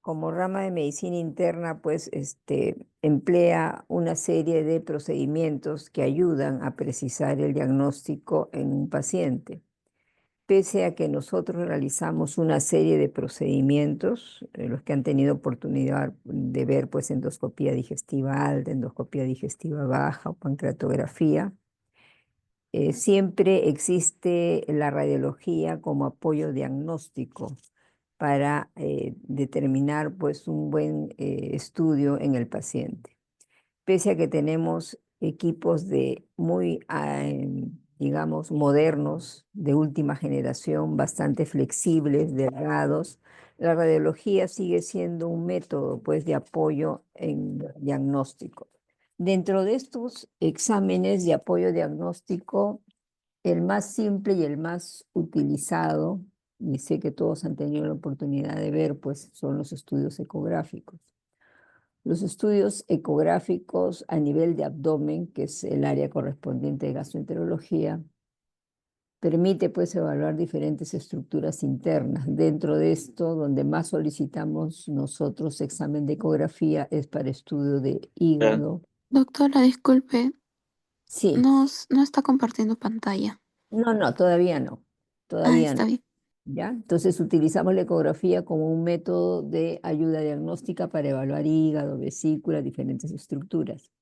como rama de medicina interna, pues emplea una serie de procedimientos que ayudan a precisar el diagnóstico en un paciente. Pese a que nosotros realizamos una serie de procedimientos, los que han tenido oportunidad de ver, pues endoscopía digestiva alta, endoscopía digestiva baja o pancreatografía, siempre existe la radiología como apoyo diagnóstico para determinar pues un buen estudio en el paciente. Pese a que tenemos equipos de muy, digamos, modernos, de última generación, bastante flexibles, delgados, la radiología sigue siendo un método pues de apoyo en diagnóstico. Dentro de estos exámenes de apoyo diagnóstico, el más simple y el más utilizado, y sé que todos han tenido la oportunidad de ver, pues son los estudios ecográficos. Los estudios ecográficos a nivel de abdomen, que es el área correspondiente de gastroenterología, permite pues evaluar diferentes estructuras internas. Dentro de esto, donde más solicitamos nosotros examen de ecografía es para estudio de hígado. Doctora, disculpe, Sí, no está compartiendo pantalla. no, todavía no, Ah, todavía no. está bien. ¿Ya? Entonces utilizamos la ecografía como un método de ayuda diagnóstica para evaluar hígado, vesícula, diferentes estructuras.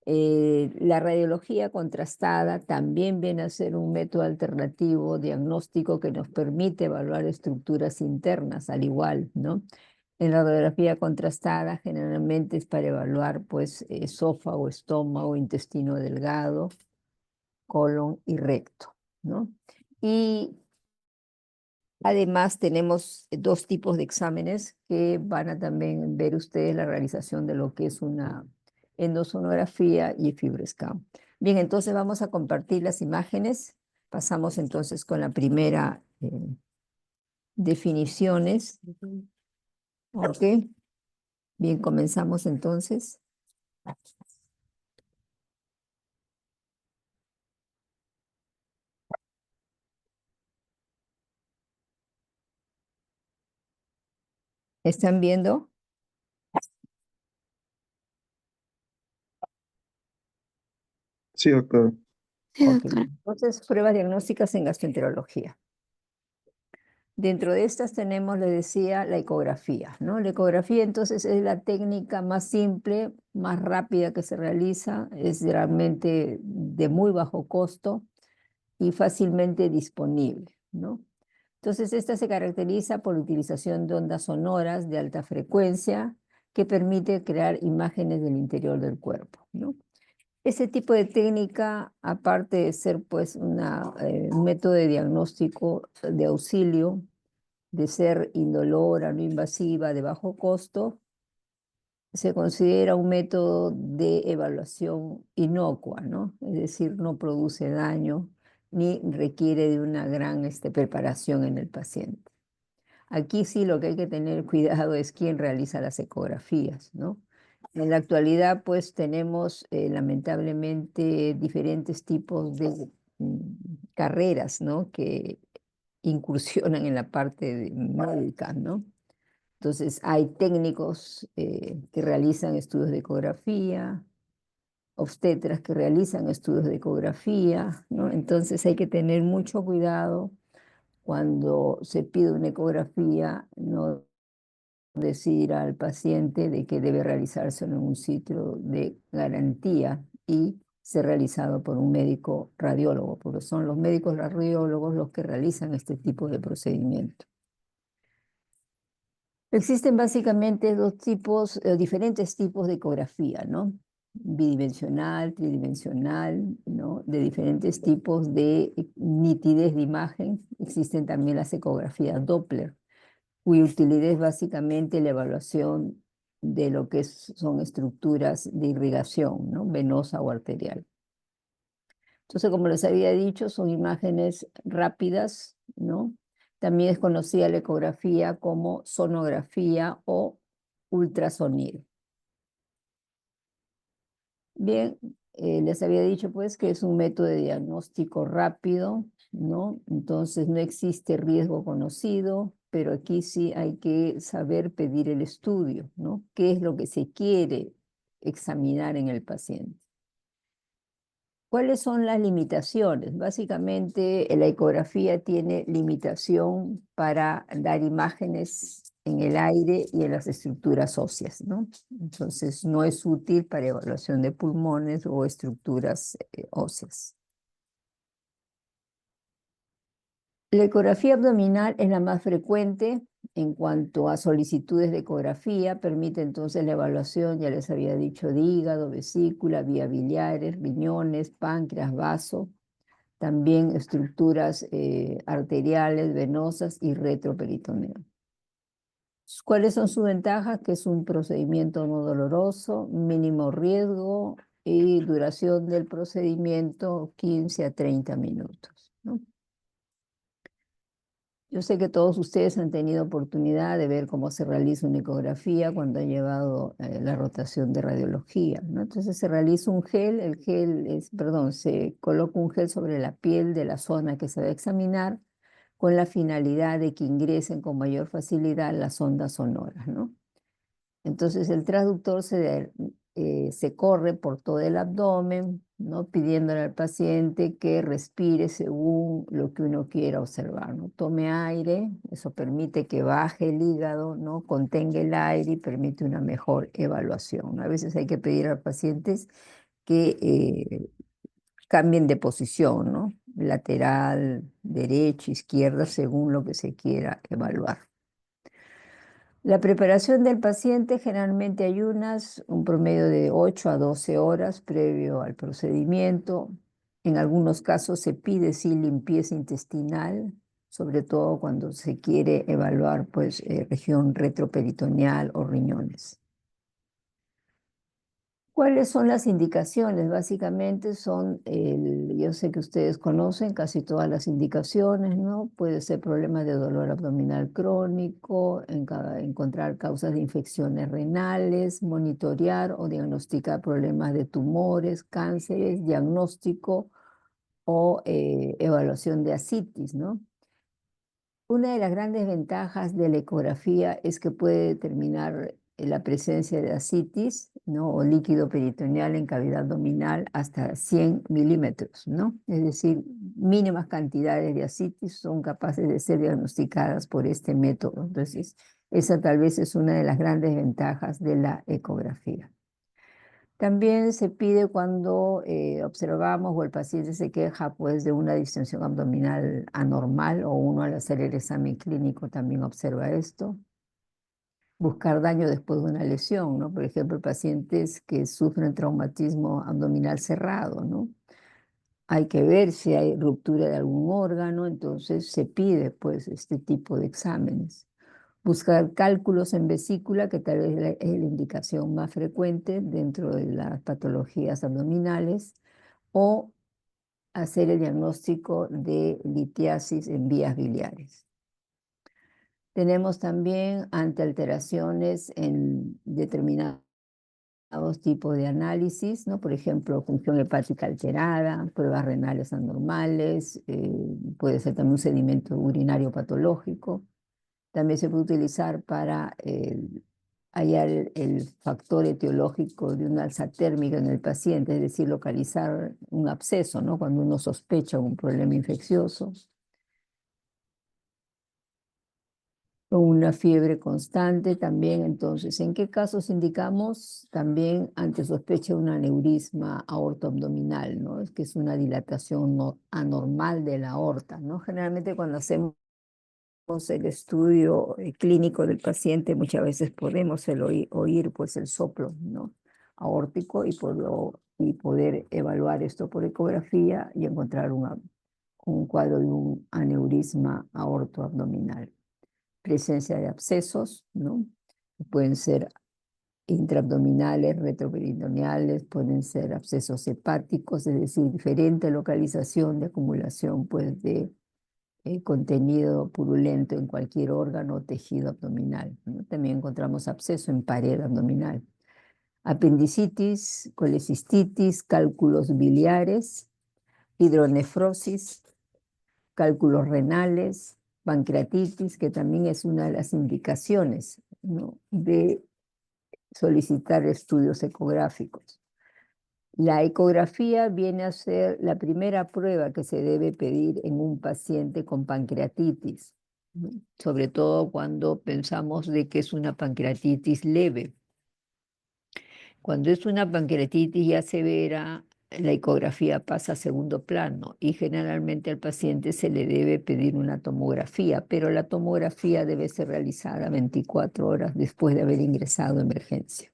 La radiología contrastada también viene a ser un método alternativo diagnóstico que nos permite evaluar estructuras internas al igual, ¿no? En la radiografía contrastada generalmente es para evaluar pues esófago, estómago, intestino delgado, colon y recto, ¿no? Y además tenemos dos tipos de exámenes que van a también ver ustedes la realización de lo que es una endosonografía y FibroScan. Bien, entonces vamos a compartir las imágenes. Pasamos entonces con la primera definiciones. Ok, bien, comenzamos entonces. ¿Están viendo? Sí, doctor. Sí, Ok, doctora. entonces pruebas diagnósticas en gastroenterología. Dentro de estas tenemos, le decía, la ecografía, ¿no? La ecografía entonces es la técnica más simple, más rápida que se realiza, es realmente de muy bajo costo y fácilmente disponible, ¿no? Entonces esta se caracteriza por la utilización de ondas sonoras de alta frecuencia que permite crear imágenes del interior del cuerpo, ¿no? Ese tipo de técnica, aparte de ser pues un método de diagnóstico de auxilio, de ser indolora, no invasiva, de bajo costo, se considera un método de evaluación inocua, ¿no? Es decir, no produce daño ni requiere de una gran preparación en el paciente. Aquí sí lo que hay que tener cuidado es quién realiza las ecografías, ¿no? En la actualidad, pues tenemos lamentablemente diferentes tipos de carreras, ¿no? Que incursionan en la parte médica, ¿no? Entonces, hay técnicos que realizan estudios de ecografía, obstetras que realizan estudios de ecografía, ¿no? Entonces, hay que tener mucho cuidado cuando se pide una ecografía, no decir al paciente de que debe realizarse en un sitio de garantía y ser realizado por un médico radiólogo, porque son los médicos radiólogos los que realizan este tipo de procedimiento. Existen básicamente dos tipos, diferentes tipos de ecografía, ¿no? Bidimensional, tridimensional, ¿no? De diferentes tipos de nitidez de imagen. Existen también las ecografías Doppler, cuya utilidad es básicamente la evaluación de lo que son estructuras de irrigación, ¿no? Venosa o arterial. Entonces, como les había dicho, son imágenes rápidas, ¿no? También es conocida la ecografía como sonografía o ultrasonido. Bien, les había dicho pues que es un método de diagnóstico rápido, ¿no? Entonces no existe riesgo conocido, pero aquí sí hay que saber pedir el estudio, ¿no? ¿Qué es lo que se quiere examinar en el paciente? ¿Cuáles son las limitaciones? Básicamente, la ecografía tiene limitación para dar imágenes en el aire y en las estructuras óseas, ¿no? Entonces, no es útil para evaluación de pulmones o estructuras óseas. La ecografía abdominal es la más frecuente en cuanto a solicitudes de ecografía. Permite entonces la evaluación, ya les había dicho, de hígado, vesícula, vías biliares, riñones, páncreas, vaso, también estructuras arteriales, venosas y retroperitoneal. ¿Cuáles son sus ventajas? Que es un procedimiento no doloroso, mínimo riesgo y duración del procedimiento 15 a 30 minutos, ¿no? Yo sé que todos ustedes han tenido oportunidad de ver cómo se realiza una ecografía cuando han llevado la rotación de radiología, ¿no? Entonces se realiza un gel, se coloca un gel sobre la piel de la zona que se va a examinar con la finalidad de que ingresen con mayor facilidad las ondas sonoras, ¿no? Entonces el transductor se corre por todo el abdomen, ¿no? Pidiéndole al paciente que respire según lo que uno quiera observar, ¿no? Tome aire, eso permite que baje el hígado, ¿no? Contenga el aire y permite una mejor evaluación. A veces hay que pedir a los pacientes que cambien de posición, ¿no? Lateral, derecha, izquierda, según lo que se quiera evaluar. La preparación del paciente, generalmente ayunas un promedio de 8 a 12 horas previo al procedimiento. En algunos casos se pide sí limpieza intestinal, sobre todo cuando se quiere evaluar pues, región retroperitoneal o riñones. ¿Cuáles son las indicaciones? Básicamente yo sé que ustedes conocen casi todas las indicaciones, ¿no? Puede ser problemas de dolor abdominal crónico, encontrar causas de infecciones renales, monitorear o diagnosticar problemas de tumores, cánceres, diagnóstico o evaluación de ascitis, ¿no? Una de las grandes ventajas de la ecografía es que puede determinar la presencia de ascitis, ¿no? O líquido peritoneal en cavidad abdominal hasta 100 milímetros, ¿no? Es decir, mínimas cantidades de ascitis son capaces de ser diagnosticadas por este método. Entonces, esa tal vez es una de las grandes ventajas de la ecografía. También se pide cuando observamos o el paciente se queja pues, de una distensión abdominal anormal o uno al hacer el examen clínico también observa esto. Buscar daño después de una lesión, ¿no? Por ejemplo, pacientes que sufren traumatismo abdominal cerrado, ¿no? Hay que ver si hay ruptura de algún órgano, entonces se pide pues este tipo de exámenes. Buscar cálculos en vesícula, que tal vez es la indicación más frecuente dentro de las patologías abdominales, o hacer el diagnóstico de litiasis en vías biliares. Tenemos también ante alteraciones en determinados tipos de análisis, ¿no? Por ejemplo, función hepática alterada, pruebas renales anormales, puede ser también un sedimento urinario patológico. También se puede utilizar para hallar el factor etiológico de una alza térmica en el paciente, es decir, localizar un absceso, ¿no? Cuando uno sospecha un problema infeccioso. O una fiebre constante también. Entonces, ¿en qué casos indicamos también ante sospecha de un aneurisma aortoabdominal, ¿no? Es que es una dilatación anormal de la aorta, ¿no? Generalmente cuando hacemos el estudio clínico del paciente, muchas veces podemos oír pues, el soplo, ¿no? Aórtico y poder evaluar esto por ecografía y encontrar un cuadro de un aneurisma aortoabdominal. Presencia de abscesos, ¿no? Pueden ser intraabdominales, retroperitoneales, pueden ser abscesos hepáticos, es decir, diferente localización de acumulación pues, de contenido purulento en cualquier órgano o tejido abdominal, ¿no? También encontramos absceso en pared abdominal. Apendicitis, colecistitis, cálculos biliares, hidronefrosis, cálculos renales, pancreatitis, que también es una de las indicaciones, ¿no?, de solicitar estudios ecográficos. La ecografía viene a ser la primera prueba que se debe pedir en un paciente con pancreatitis, ¿no?, sobre todo cuando pensamos de que es una pancreatitis leve. Cuando es una pancreatitis ya severa, la ecografía pasa a segundo plano y generalmente al paciente se le debe pedir una tomografía, pero la tomografía debe ser realizada 24 horas después de haber ingresado a emergencia.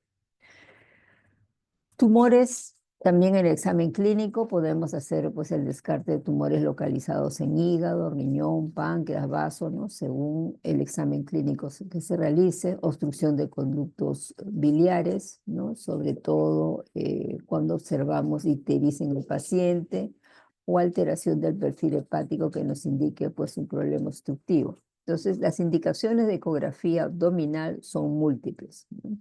Tumores, también en el examen clínico podemos hacer pues el descarte de tumores localizados en hígado, riñón, páncreas, vaso, ¿no?, según el examen clínico que se realice, obstrucción de conductos biliares, ¿no?, sobre todo cuando observamos ictericia en el paciente o alteración del perfil hepático que nos indique pues un problema obstructivo. Entonces, las indicaciones de ecografía abdominal son múltiples, ¿no?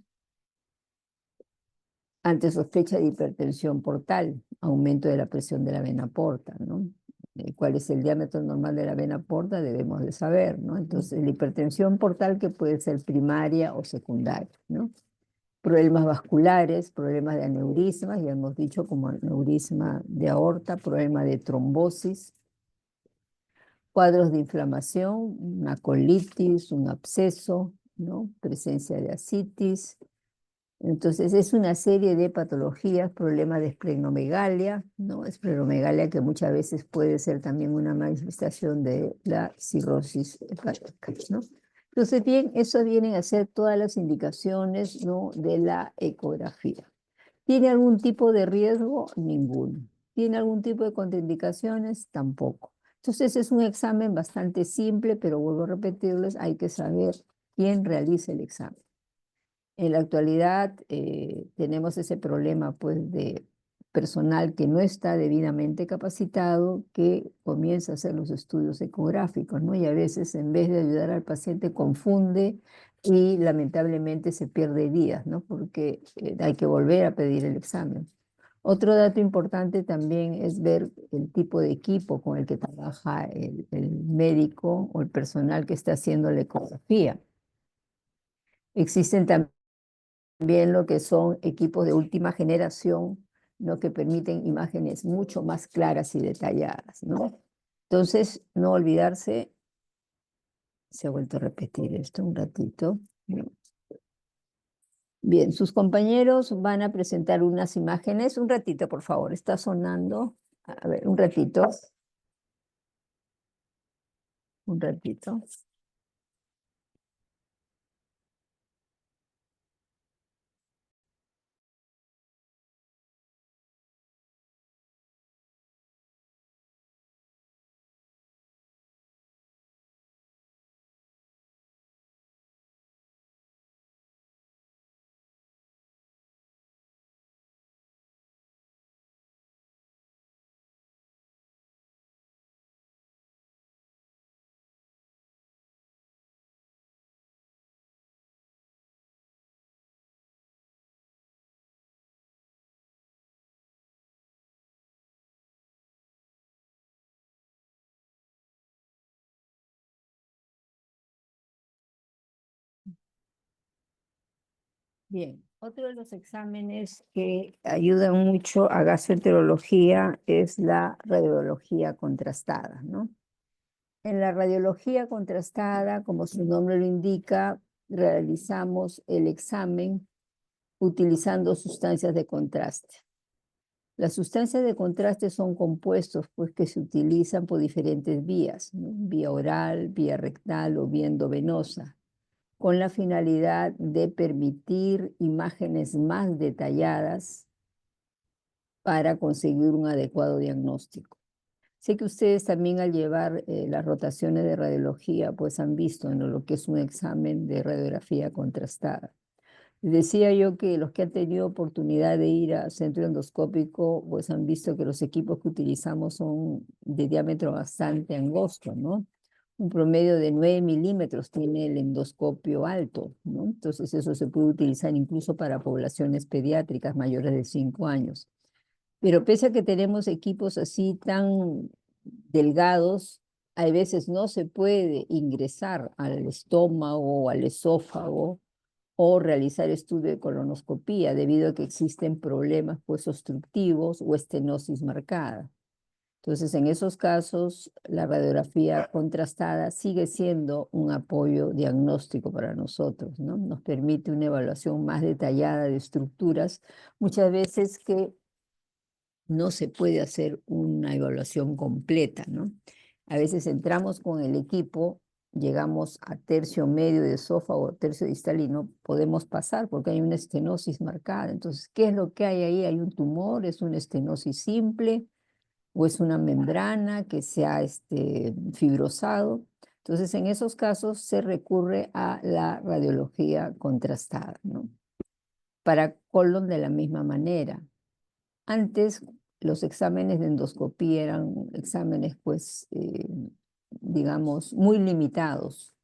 Ante sospecha de hipertensión portal, aumento de la presión de la vena porta, ¿no? ¿Cuál es el diámetro normal de la vena porta? Debemos de saber, ¿no? Entonces, la hipertensión portal, que puede ser primaria o secundaria, ¿no? Problemas vasculares, problemas de aneurismas, ya hemos dicho, como aneurisma de aorta, problema de trombosis, cuadros de inflamación, una colitis, un absceso, ¿no?, presencia de ascitis. Entonces, es una serie de patologías, problemas de esplenomegalia, ¿no? Esplenomegalia que muchas veces puede ser también una manifestación de la cirrosis hepática, ¿no? Entonces, bien, eso vienen a ser todas las indicaciones, ¿no?, de la ecografía. ¿Tiene algún tipo de riesgo? Ninguno. ¿Tiene algún tipo de contraindicaciones? Tampoco. Entonces, es un examen bastante simple, pero vuelvo a repetirles, hay que saber quién realiza el examen. En la actualidad tenemos ese problema pues de personal que no está debidamente capacitado, que comienza a hacer los estudios ecográficos, ¿no? Y a veces en vez de ayudar al paciente confunde y lamentablemente se pierde días, ¿no?, porque hay que volver a pedir el examen. Otro dato importante también es ver el tipo de equipo con el que trabaja el médico o el personal que está haciendo la ecografía. Existen también lo que son equipos de última generación, ¿no?, que permiten imágenes mucho más claras y detalladas, ¿no? Entonces, no olvidarse, se ha vuelto a repetir esto un ratito, ¿no? Bien, sus compañeros van a presentar unas imágenes. Un ratito, por favor, está sonando. A ver, un ratito. Un ratito. Bien, otro de los exámenes que ayudan mucho a gastroenterología es la radiología contrastada, ¿no? En la radiología contrastada, como su nombre lo indica, realizamos el examen utilizando sustancias de contraste. Las sustancias de contraste son compuestos pues, que se utilizan por diferentes vías, ¿no?, vía oral, vía rectal o vía endovenosa, con la finalidad de permitir imágenes más detalladas para conseguir un adecuado diagnóstico. Sé que ustedes también al llevar las rotaciones de radiología, pues han visto, ¿no?, lo que es un examen de radiografía contrastada. Decía yo que los que han tenido oportunidad de ir al centro endoscópico, pues han visto que los equipos que utilizamos son de diámetro bastante angosto, ¿no? Un promedio de 9 milímetros tiene el endoscopio alto, ¿no? Entonces eso se puede utilizar incluso para poblaciones pediátricas mayores de 5 años. Pero pese a que tenemos equipos así tan delgados, hay veces no se puede ingresar al estómago o al esófago o realizar estudio de colonoscopía debido a que existen problemas pues obstructivos o estenosis marcada. Entonces, en esos casos, la radiografía contrastada sigue siendo un apoyo diagnóstico para nosotros, ¿no? Nos permite una evaluación más detallada de estructuras, muchas veces que no se puede hacer una evaluación completa, ¿no? A veces entramos con el equipo, llegamos a tercio medio de esófago, tercio distal y no podemos pasar porque hay una estenosis marcada. Entonces, ¿qué es lo que hay ahí? ¿Hay un tumor? ¿Es una estenosis simple? ¿O es una membrana que se ha fibrosado? Entonces, en esos casos se recurre a la radiología contrastada, ¿no? Para colon de la misma manera. Antes los exámenes de endoscopía eran exámenes, pues, digamos, muy limitados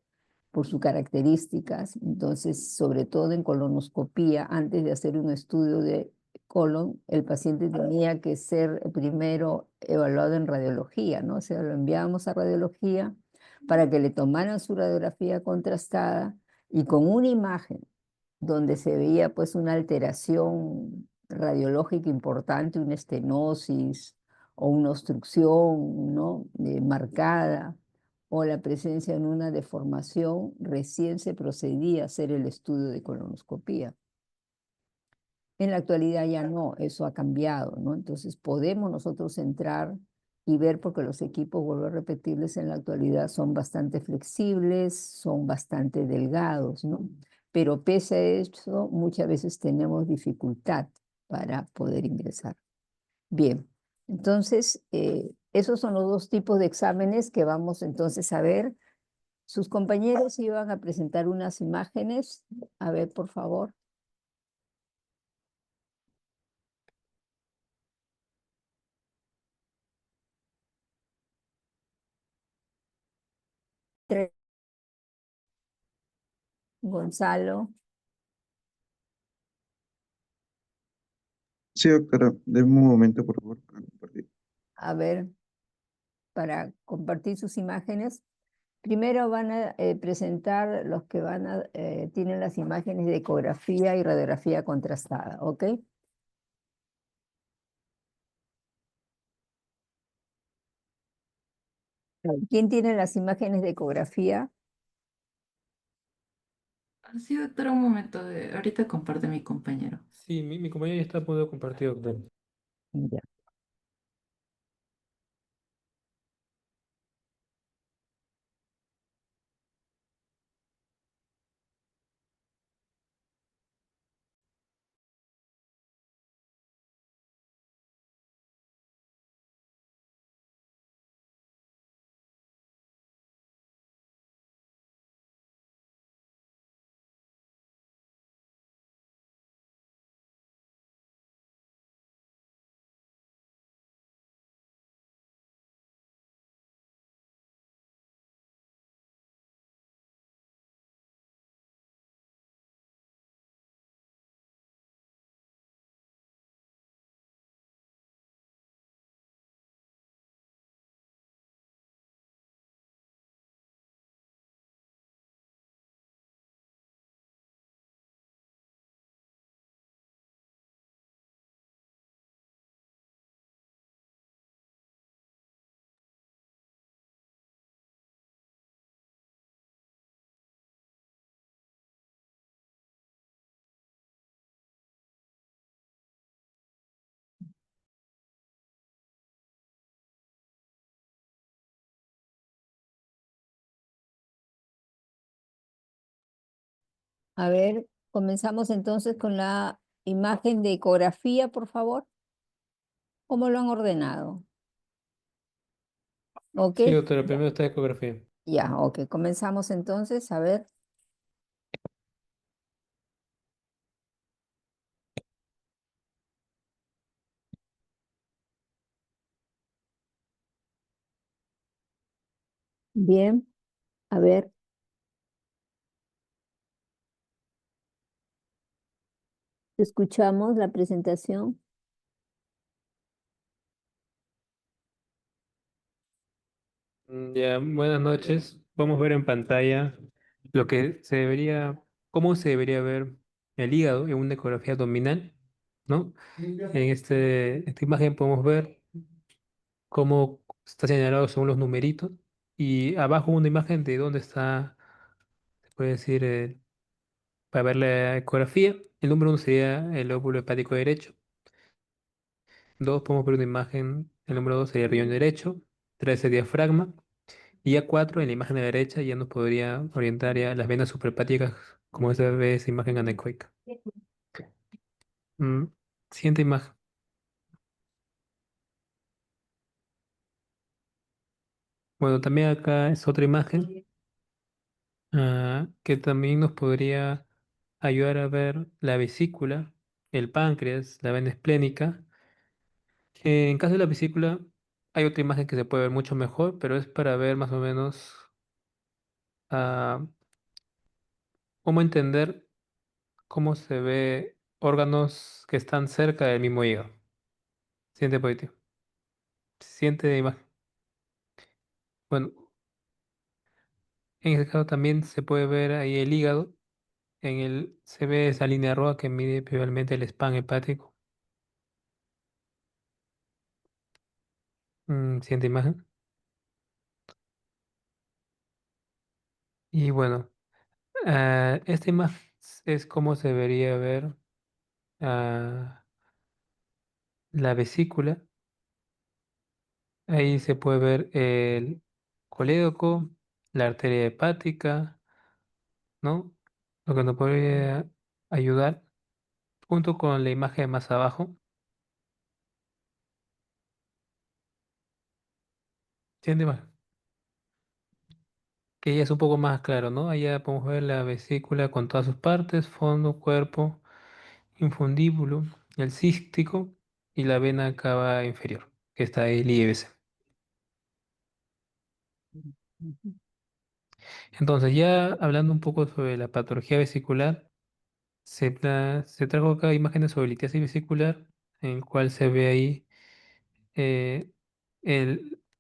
por sus características. Entonces, sobre todo en colonoscopía, antes de hacer un estudio de colon, el paciente tenía que ser primero evaluado en radiología, ¿no? O sea, lo enviábamos a radiología para que le tomaran su radiografía contrastada y con una imagen donde se veía pues una alteración radiológica importante, una estenosis o una obstrucción, ¿no? Marcada o la presencia en una deformación, recién se procedía a hacer el estudio de colonoscopía. En la actualidad ya no, eso ha cambiado, ¿no? Entonces podemos nosotros entrar y ver porque los equipos, vuelvo a repetirles, en la actualidad son bastante flexibles, son bastante delgados, ¿no? Pero pese a eso, muchas veces tenemos dificultad para poder ingresar. Bien, entonces esos son los dos tipos de exámenes que vamos entonces a ver. Sus compañeros iban a presentar unas imágenes. A ver, por favor. Gonzalo, Sí, doctora, denme un momento, por favor, para compartir. a ver, para compartir sus imágenes. Primero van a presentar los que tienen las imágenes de ecografía y radiografía contrastada, ¿ok? ¿Quién tiene las imágenes de ecografía? Sí, doctora, un momento. Ahorita comparte mi compañero. Sí, mi compañero ya está a punto de compartir, doctor. Ya. A ver, comenzamos entonces con la imagen de ecografía, por favor. ¿Cómo lo han ordenado? ¿Ok? Sí, doctora, primero está ecografía. Ya, ok. Comenzamos entonces, a ver. Bien, a ver. Escuchamos la presentación. Ya, Ya, buenas noches. Vamos a ver en pantalla lo que se debería, cómo se debería ver el hígado en una ecografía abdominal, ¿no? En esta imagen podemos ver cómo está señalado según los numeritos y abajo una imagen de dónde está, se puede decir, para ver la ecografía. El número 1 sería el lóbulo hepático derecho. 2 podemos ver una imagen, el número 2 sería el riñón derecho. 3 sería diafragma. Y ya 4 en la imagen de la derecha ya nos podría orientar ya las venas suprahepáticas, como se ve esa imagen anecoica. Mm, Siguiente imagen. Bueno, también acá es otra imagen que también nos podría ayudar a ver la vesícula, el páncreas, la vena esplénica. En caso de la vesícula, hay otra imagen que se puede ver mucho mejor, pero es para ver más o menos ah, cómo entender cómo se ve órganos que están cerca del mismo hígado. Siguiente positivo. Siguiente imagen. Bueno, en este caso también se puede ver ahí el hígado. Se ve esa línea roja que mide principalmente el spam hepático. Siguiente imagen. Y bueno, esta imagen es como se debería ver ah, la vesícula. Ahí se puede ver el colédoco, la arteria hepática, ¿no? Lo que nos podría ayudar junto con la imagen más abajo. Siguiente imagen. Que ya es un poco más claro, ¿no? Allá podemos ver la vesícula con todas sus partes, fondo, cuerpo, infundíbulo, el cístico y la vena cava inferior, que está el IBC. Ujú. Entonces, ya hablando un poco sobre la patología vesicular, se trajo acá imágenes sobre litiasis vesicular, en el cual se ve ahí eh,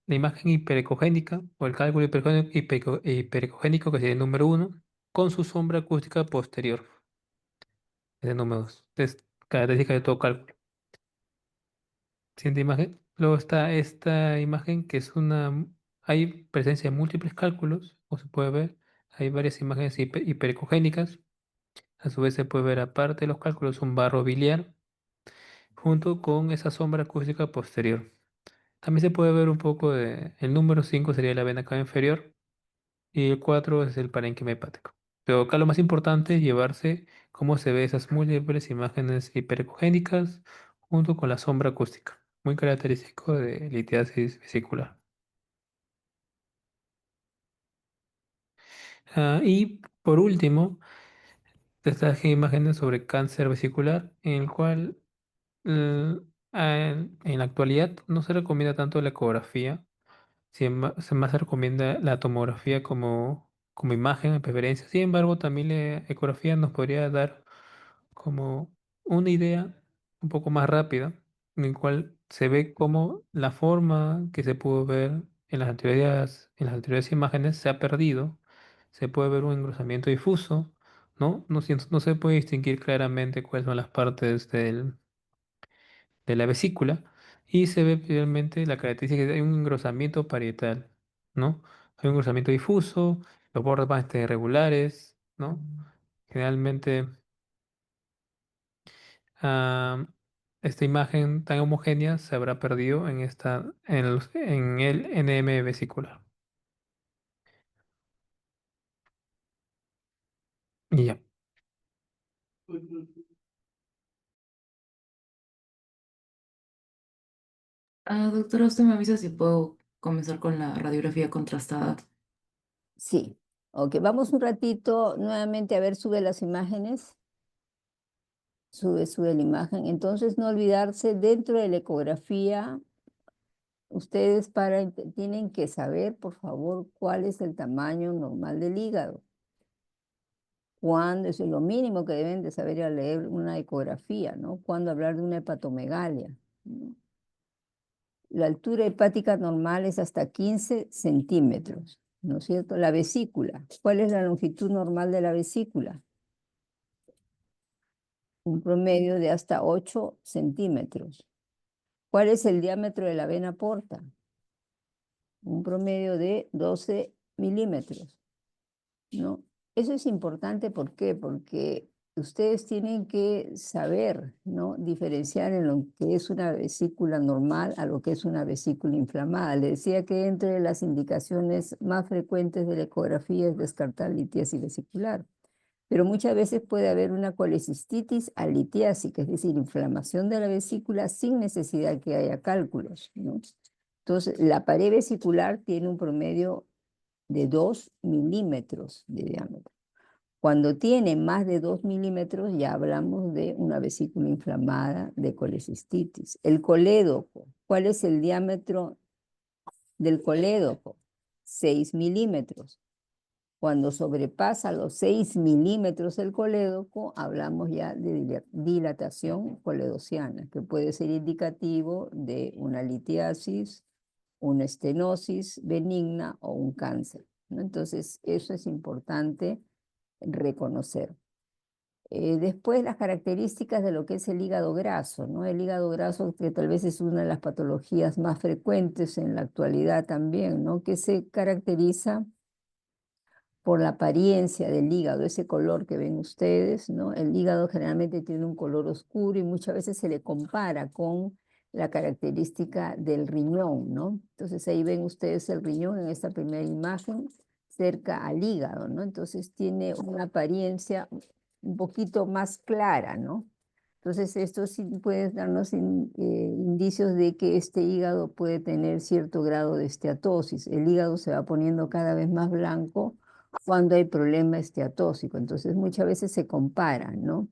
la imagen hiperecogénica o el cálculo hiperecogénico, que sería el número 1, con su sombra acústica posterior, es el número 2. Es característica de todo cálculo. Siguiente imagen. Luego está esta imagen que es hay presencia de múltiples cálculos, o se puede ver. Hay varias imágenes hiperecogénicas. A su vez se puede ver aparte de los cálculos un barro biliar junto con esa sombra acústica posterior. También se puede ver un poco el número 5 sería la vena cava inferior y el 4 es el parénquima hepático. Pero acá lo más importante es llevarse cómo se ve esas múltiples imágenes hiperecogénicas junto con la sombra acústica, muy característico de litiasis vesicular. Y por último, te traje imágenes sobre cáncer vesicular, en el cual en la actualidad no se recomienda tanto la ecografía. Se más se recomienda la tomografía como imagen de preferencia. Sin embargo, también la ecografía nos podría dar como una idea un poco más rápida, en el cual se ve cómo la forma que se pudo ver en las anteriores imágenes se ha perdido. Se puede ver un engrosamiento difuso, ¿no? No se puede distinguir claramente cuáles son las partes de la vesícula y se ve realmente la característica de hay un engrosamiento parietal, ¿no? Hay un engrosamiento difuso, los bordes van a estar irregulares, ¿no? Generalmente ah, esta imagen tan homogénea se habrá perdido en el NM vesicular. Y ya. Doctora, usted me avisa si puedo comenzar con la radiografía contrastada. Sí. Ok, vamos un ratito nuevamente a ver, sube las imágenes. Sube la imagen. Entonces, no olvidarse, dentro de la ecografía, ustedes tienen que saber, por favor, cuál es el tamaño normal del hígado. Eso es lo mínimo que deben de saber al leer una ecografía, ¿no? Cuándo hablar de una hepatomegalia, ¿no? la altura hepática normal es hasta 15 centímetros, ¿no es cierto? La vesícula, ¿cuál es la longitud normal de la vesícula? Un promedio de hasta 8 centímetros. ¿Cuál es el diámetro de la vena porta? Un promedio de 12 milímetros, ¿no? Eso es importante, ¿por qué? Porque ustedes tienen que saber, ¿no? Diferenciar en lo que es una vesícula normal a lo que es una vesícula inflamada. Le decía que entre las indicaciones más frecuentes de la ecografía es descartar litiasis vesicular, pero muchas veces puede haber una colecistitis alitiásica, es decir, inflamación de la vesícula sin necesidad que haya cálculos, ¿no? Entonces, la pared vesicular tiene un promedio de 2 milímetros de diámetro. Cuando tiene más de 2 milímetros, ya hablamos de una vesícula inflamada de colecistitis. El colédoco, ¿cuál es el diámetro del colédoco? 6 milímetros. Cuando sobrepasa los 6 milímetros el colédoco, hablamos ya de dilatación coledociana, que puede ser indicativo de una litiasis, una estenosis benigna o un cáncer, ¿no? Entonces, eso es importante reconocer. Después, las características de lo que es el hígado graso, ¿no? El hígado graso, que tal vez es una de las patologías más frecuentes en la actualidad también, ¿no? Que se caracteriza por la apariencia del hígado, ese color que ven ustedes, ¿no? El hígado generalmente tiene un color oscuro y muchas veces se le compara con la característica del riñón, ¿no? Entonces ahí ven ustedes el riñón en esta primera imagen cerca al hígado, ¿no? Entonces tiene una apariencia un poquito más clara, ¿no? Entonces esto sí puede darnos indicios de que este hígado puede tener cierto grado de esteatosis. El hígado se va poniendo cada vez más blanco cuando hay problema esteatósico. Entonces muchas veces se comparan, ¿no?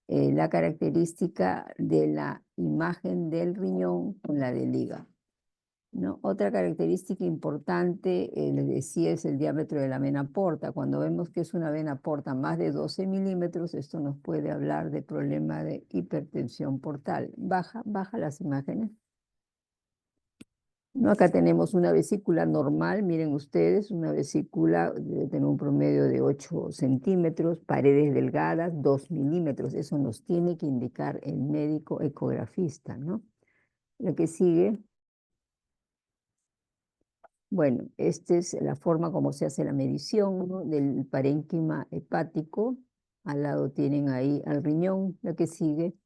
La característica de la imagen del riñón con la del hígado, ¿no? Otra característica importante, les decía, es el diámetro de la vena porta. Cuando vemos que es una vena porta más de 12 milímetros, esto nos puede hablar de problema de hipertensión portal. Baja las imágenes. ¿No? Acá tenemos una vesícula normal, miren ustedes, una vesícula debe tener un promedio de 8 centímetros, paredes delgadas, 2 milímetros. Eso nos tiene que indicar el médico ecografista, ¿no? Lo que sigue. Bueno, esta es la forma como se hace la medición, ¿no? Del parénquima hepático. Al lado tienen ahí al riñón, la que sigue.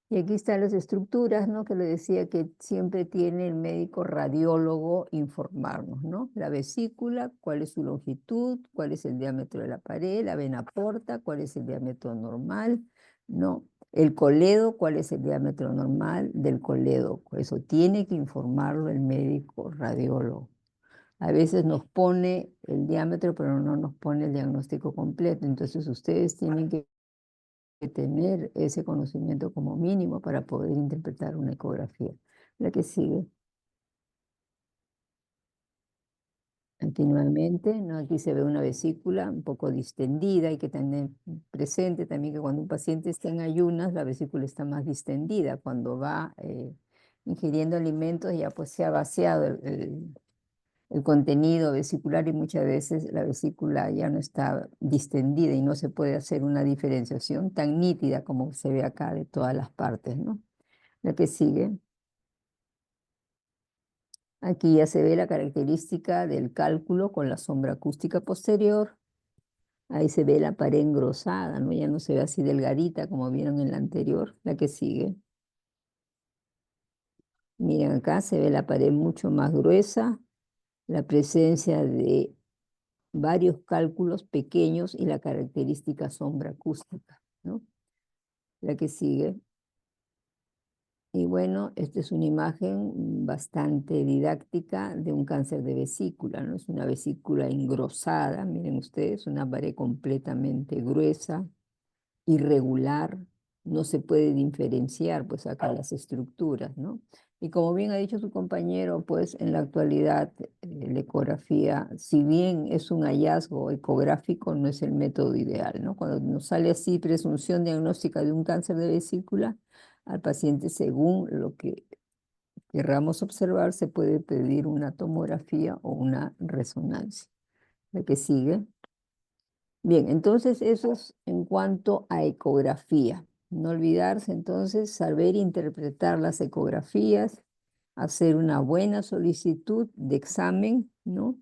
Y aquí están las estructuras, ¿no? Que le decía que siempre tiene el médico radiólogo informarnos, ¿no? La vesícula, cuál es su longitud, cuál es el diámetro de la pared, la vena porta, cuál es el diámetro normal, ¿no? El coledo, cuál es el diámetro normal del coledo. Eso tiene que informarlo el médico radiólogo. A veces nos pone el diámetro, pero no nos pone el diagnóstico completo. Entonces ustedes tienen que tener ese conocimiento como mínimo para poder interpretar una ecografía. La que sigue. Aquí nuevamente, ¿no? Aquí se ve una vesícula un poco distendida. Hay que tener presente también que cuando un paciente está en ayunas, la vesícula está más distendida. Cuando va ingiriendo alimentos, ya pues se ha vaciado el contenido vesicular y muchas veces la vesícula ya no está distendida y no se puede hacer una diferenciación tan nítida como se ve acá de todas las partes, ¿no? La que sigue. Aquí ya se ve la característica del cálculo con la sombra acústica posterior. Ahí se ve la pared engrosada, ¿no? Ya no se ve así delgadita como vieron en la anterior. La que sigue. Miren acá, se ve la pared mucho más gruesa, la presencia de varios cálculos pequeños y la característica sombra acústica, ¿no? La que sigue. Y bueno, esta es una imagen bastante didáctica de un cáncer de vesícula, ¿no? Es una vesícula engrosada, miren ustedes, una pared completamente gruesa, irregular, no se puede diferenciar pues acá las estructuras, ¿no? Y como bien ha dicho su compañero, pues en la actualidad la ecografía, si bien es un hallazgo ecográfico, no es el método ideal, ¿no? Cuando nos sale así presunción diagnóstica de un cáncer de vesícula, al paciente según lo que querramos observar, se puede pedir una tomografía o una resonancia. La que sigue. Bien, entonces eso es en cuanto a ecografía. No olvidarse entonces saber interpretar las ecografías, hacer una buena solicitud de examen, ¿no?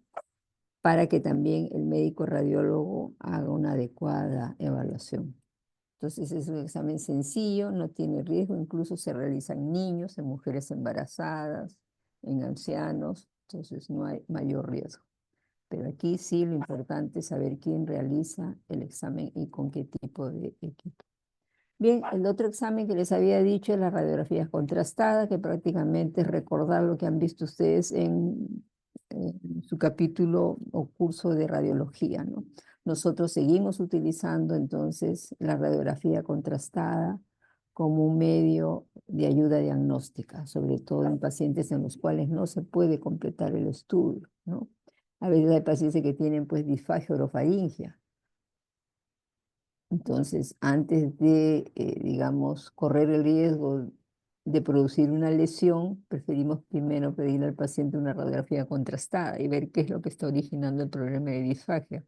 Para que también el médico radiólogo haga una adecuada evaluación. Entonces es un examen sencillo, no tiene riesgo, incluso se realiza en niños, en mujeres embarazadas, en ancianos, entonces no hay mayor riesgo. Pero aquí sí lo importante es saber quién realiza el examen y con qué tipo de equipo. Bien, el otro examen que les había dicho es la radiografía contrastada, que prácticamente es recordar lo que han visto ustedes en su capítulo o curso de radiología, ¿no? Nosotros seguimos utilizando entonces la radiografía contrastada como un medio de ayuda diagnóstica, sobre todo en pacientes en los cuales no se puede completar el estudio, ¿no? A veces hay pacientes que tienen pues disfagia orofaringia. Entonces, antes de, digamos, correr el riesgo de producir una lesión, preferimos primero pedirle al paciente una radiografía contrastada y ver qué es lo que está originando el problema de disfagia.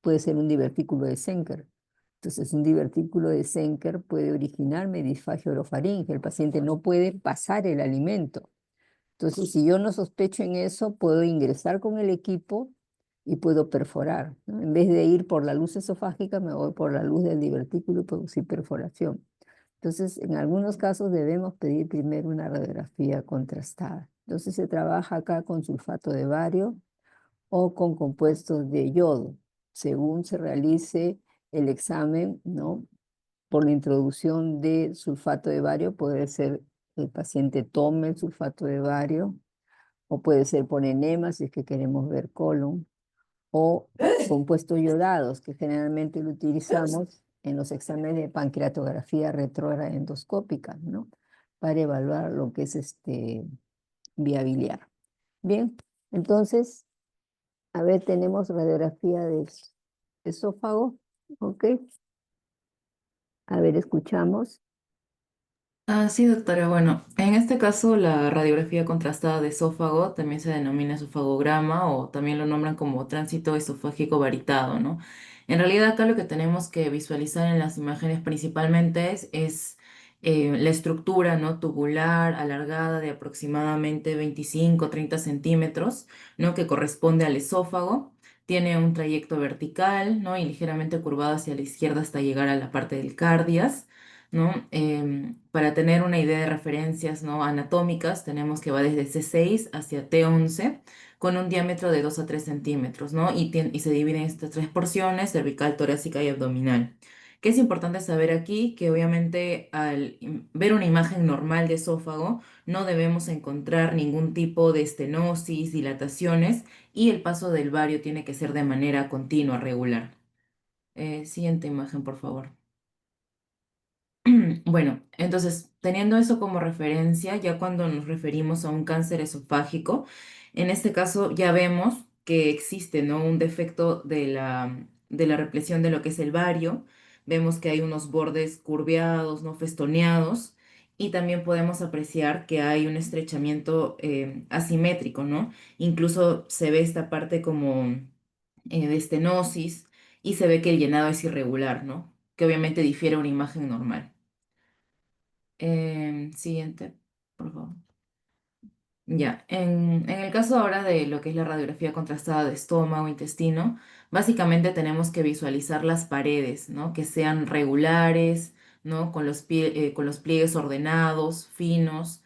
Puede ser un divertículo de Senker. Entonces, un divertículo de Senker puede originarme disfagia orofaringe. El paciente no puede pasar el alimento. Entonces, si yo no sospecho en eso, puedo ingresar con el equipo y puedo perforar, ¿no? En vez de ir por la luz esofágica, me voy por la luz del divertículo y producir perforación. Entonces, en algunos casos debemos pedir primero una radiografía contrastada. Entonces, se trabaja acá con sulfato de bario o con compuestos de yodo, según se realice el examen, ¿no? Por la introducción de sulfato de bario, puede ser el paciente tome el sulfato de bario, o puede ser por enema si es que queremos ver colon, o compuestos yodados, que generalmente lo utilizamos en los exámenes de pancreatografía retrógrada endoscópica, ¿no? Para evaluar lo que es vía biliar. Bien, entonces, a ver, tenemos radiografía de esófago, ¿ok? A ver, escuchamos. Sí, doctora. Bueno, en este caso la radiografía contrastada de esófago también se denomina esofagograma o también lo nombran como tránsito esofágico varitado, ¿no? En realidad acá lo que tenemos que visualizar en las imágenes principalmente es la estructura, ¿no? Tubular, alargada de aproximadamente 25-30 centímetros, ¿no? Que corresponde al esófago. Tiene un trayecto vertical, ¿no? Y ligeramente curvado hacia la izquierda hasta llegar a la parte del cardias. ¿No? Para tener una idea de referencias, ¿no? Anatómicas, tenemos que va desde C6 hacia T11 con un diámetro de 2 a 3 centímetros, ¿no? Y se divide en estas tres porciones, cervical, torácica y abdominal. ¿Qué es importante saber aquí? Que obviamente al ver una imagen normal de esófago no debemos encontrar ningún tipo de estenosis, dilataciones y el paso del vario tiene que ser de manera continua, regular. Siguiente imagen, por favor. Bueno, entonces, teniendo eso como referencia, ya cuando nos referimos a un cáncer esofágico, en este caso ya vemos que existe, ¿no? Un defecto de la represión de lo que es el vario. Vemos que hay unos bordes curveados, no festoneados, y también podemos apreciar que hay un estrechamiento asimétrico, ¿no? Incluso se ve esta parte como de estenosis y se ve que el llenado es irregular, ¿no? Que obviamente difiere a una imagen normal. Siguiente, por favor. Ya, en el caso ahora de lo que es la radiografía contrastada de estómago, intestino, básicamente tenemos que visualizar las paredes, ¿no? Que sean regulares, ¿no? Con los pliegues ordenados, finos,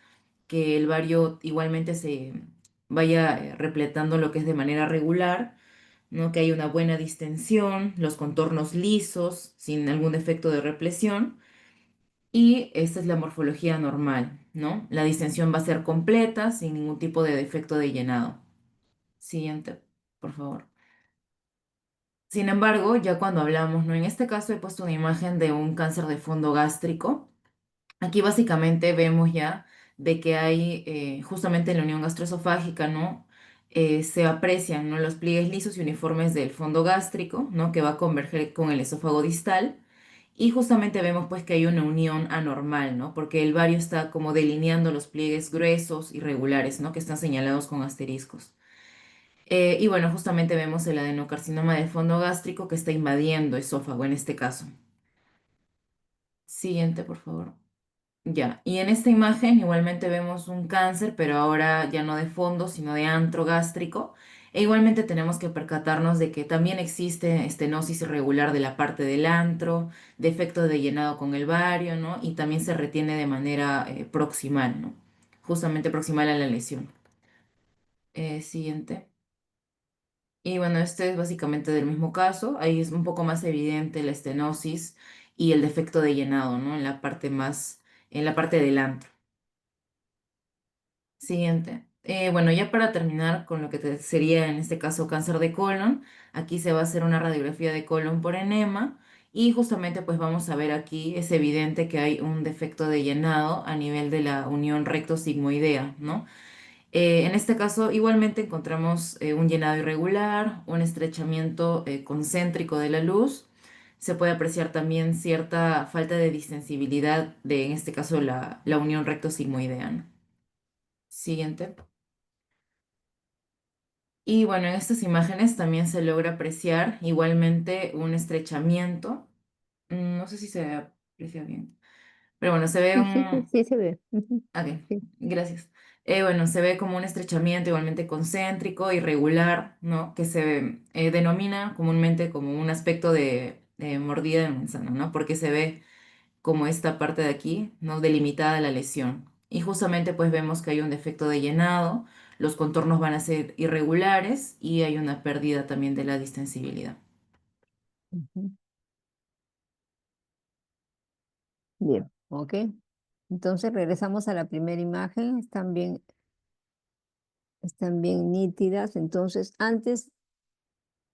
que el vario igualmente se vaya repletando lo que es de manera regular, ¿no? Que haya una buena distensión, los contornos lisos, sin algún efecto de represión. Y esta es la morfología normal, ¿no? La distensión va a ser completa, sin ningún tipo de defecto de llenado. Siguiente, por favor. Sin embargo, ya cuando hablamos, ¿no? En este caso he puesto una imagen de un cáncer de fondo gástrico. Aquí básicamente vemos ya de que hay justamente en la unión gastroesofágica, ¿no? Se aprecian, ¿no? Los pliegues lisos y uniformes del fondo gástrico, ¿no? Que va a converger con el esófago distal Y justamente vemos pues que hay una unión anormal, ¿no? Porque el bario está como delineando los pliegues gruesos, irregulares, ¿no? Que están señalados con asteriscos. Y bueno, justamente vemos el adenocarcinoma de fondo gástrico que está invadiendo esófago en este caso. Siguiente, por favor. Ya, y en esta imagen igualmente vemos un cáncer, pero ahora ya no de fondo, sino de antro gástrico. E igualmente tenemos que percatarnos de que también existe estenosis irregular de la parte del antro, defecto de llenado con el bario, ¿no? Y también se retiene de manera proximal, ¿no? Justamente proximal a la lesión. Siguiente. Y bueno, este es básicamente del mismo caso. Ahí es un poco más evidente la estenosis y el defecto de llenado, ¿no? En la parte en la parte del antro. Siguiente. Bueno, ya para terminar con lo que sería en este caso cáncer de colon, aquí se va a hacer una radiografía de colon por enema y justamente pues vamos a ver aquí, es evidente que hay un defecto de llenado a nivel de la unión recto-sigmoidea, ¿no? En este caso igualmente encontramos un llenado irregular, un estrechamiento concéntrico de la luz. Se puede apreciar también cierta falta de distensibilidad de, en este caso, la unión recto-sigmoidea, ¿no? Siguiente. Y bueno, en estas imágenes también se logra apreciar igualmente un estrechamiento. No sé si se aprecia bien. Pero bueno, se ve Sí, sí, sí, un... sí se ve. Ujú, Ok, sí. gracias. Bueno, se ve como un estrechamiento igualmente concéntrico, irregular, ¿no? Que se denomina comúnmente como un aspecto de mordida de manzana, ¿no? Porque se ve como esta parte de aquí, ¿no? Delimitada la lesión. Y justamente pues vemos que hay un defecto de llenado, los contornos van a ser irregulares y hay una pérdida también de la distensibilidad. Ujú. Bien, ok. Entonces regresamos a la primera imagen. Están bien nítidas. Entonces, antes,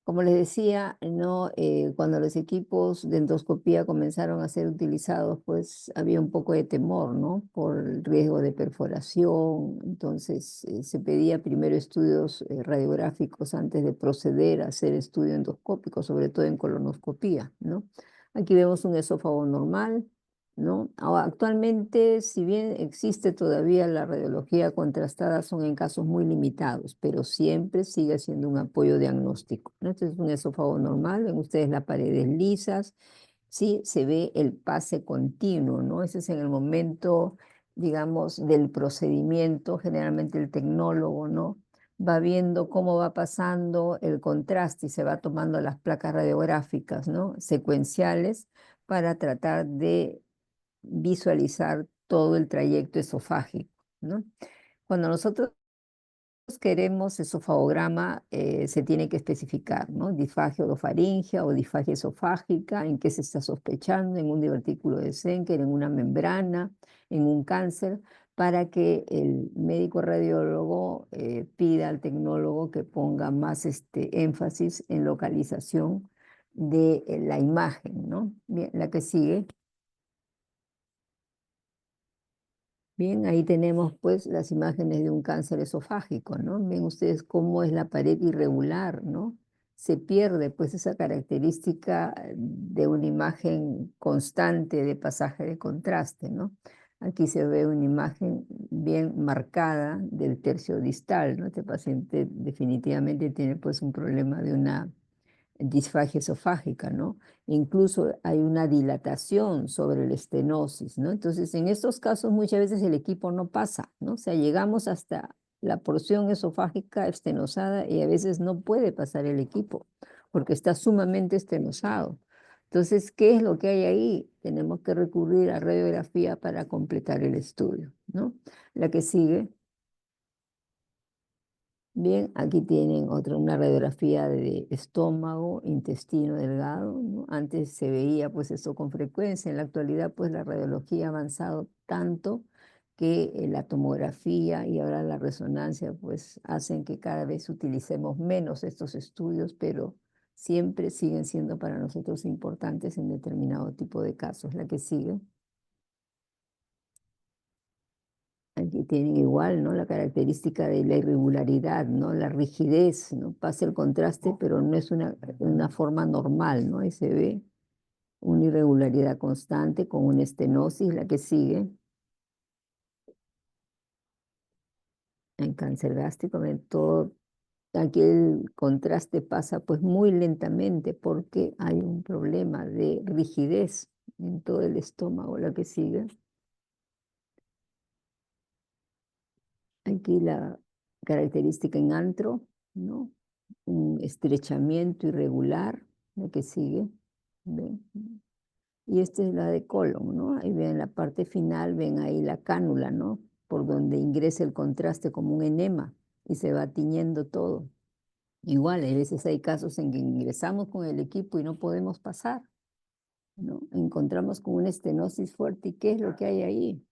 como les decía, ¿no? Cuando los equipos de endoscopía comenzaron a ser utilizados, pues había un poco de temor, ¿no? Por el riesgo de perforación. Entonces, se pedía primero estudios radiográficos antes de proceder a hacer estudio endoscópico, sobre todo en colonoscopía, ¿no? Aquí vemos un esófago normal, ¿no? Ahora, actualmente, si bien existe todavía la radiología contrastada, son en casos muy limitados, pero siempre sigue siendo un apoyo diagnóstico, ¿no? Este es un esófago normal, ven ustedes las paredes lisas, sí, se ve el pase continuo, ¿no? Ese es en el momento, digamos, del procedimiento, generalmente el tecnólogo, ¿no? Va viendo cómo va pasando el contraste y se va tomando las placas radiográficas, ¿no? Secuenciales para tratar de visualizar todo el trayecto esofágico, ¿no? Cuando nosotros queremos esofagograma, se tiene que especificar, ¿no? Disfagia orofaringea o disfagia esofágica, en qué se está sospechando, en un divertículo de Zenker, en una membrana, en un cáncer, para que el médico radiólogo pida al tecnólogo que ponga más énfasis en localización de la imagen, ¿no? Bien, la que sigue. Bien, ahí tenemos pues las imágenes de un cáncer esofágico, ¿no? Ven ustedes cómo es la pared irregular, ¿no? Se pierde pues esa característica de una imagen constante de pasaje de contraste, ¿no? Aquí se ve una imagen bien marcada del tercio distal, ¿no? Este paciente definitivamente tiene pues un problema de una disfagia esofágica, ¿no? Incluso hay una dilatación sobre la estenosis, ¿no? Entonces, en estos casos muchas veces el equipo no pasa, ¿no? O sea, llegamos hasta la porción esofágica estenosada y a veces no puede pasar el equipo porque está sumamente estenosado. Entonces, ¿qué es lo que hay ahí? Tenemos que recurrir a radiografía para completar el estudio, ¿no? La que sigue. Bien, aquí tienen una radiografía de estómago, intestino delgado, ¿no? Antes se veía pues eso con frecuencia, en la actualidad pues la radiología ha avanzado tanto que la tomografía y ahora la resonancia pues hacen que cada vez utilicemos menos estos estudios, pero siempre siguen siendo para nosotros importantes en determinado tipo de casos. La que sigue. Aquí tienen igual, ¿no? La característica de la irregularidad, ¿no? La rigidez, ¿no? Pasa el contraste, pero no es una forma normal, ¿no? Ahí se ve una irregularidad constante con una estenosis, la que sigue. En cáncer gástrico, ven, todo, aquí el contraste pasa pues muy lentamente porque hay un problema de rigidez en todo el estómago, la que sigue. Aquí la característica en antro, ¿no? Un estrechamiento irregular, la que sigue. ¿Ven? Y esta es la de colon, ¿no? Ahí ven la parte final, ven ahí la cánula, ¿no? Por donde ingresa el contraste como un enema y se va tiñendo todo. Igual, hay veces hay casos en que ingresamos con el equipo y no podemos pasar, ¿no? Encontramos con una estenosis fuerte y ¿qué es lo que hay ahí?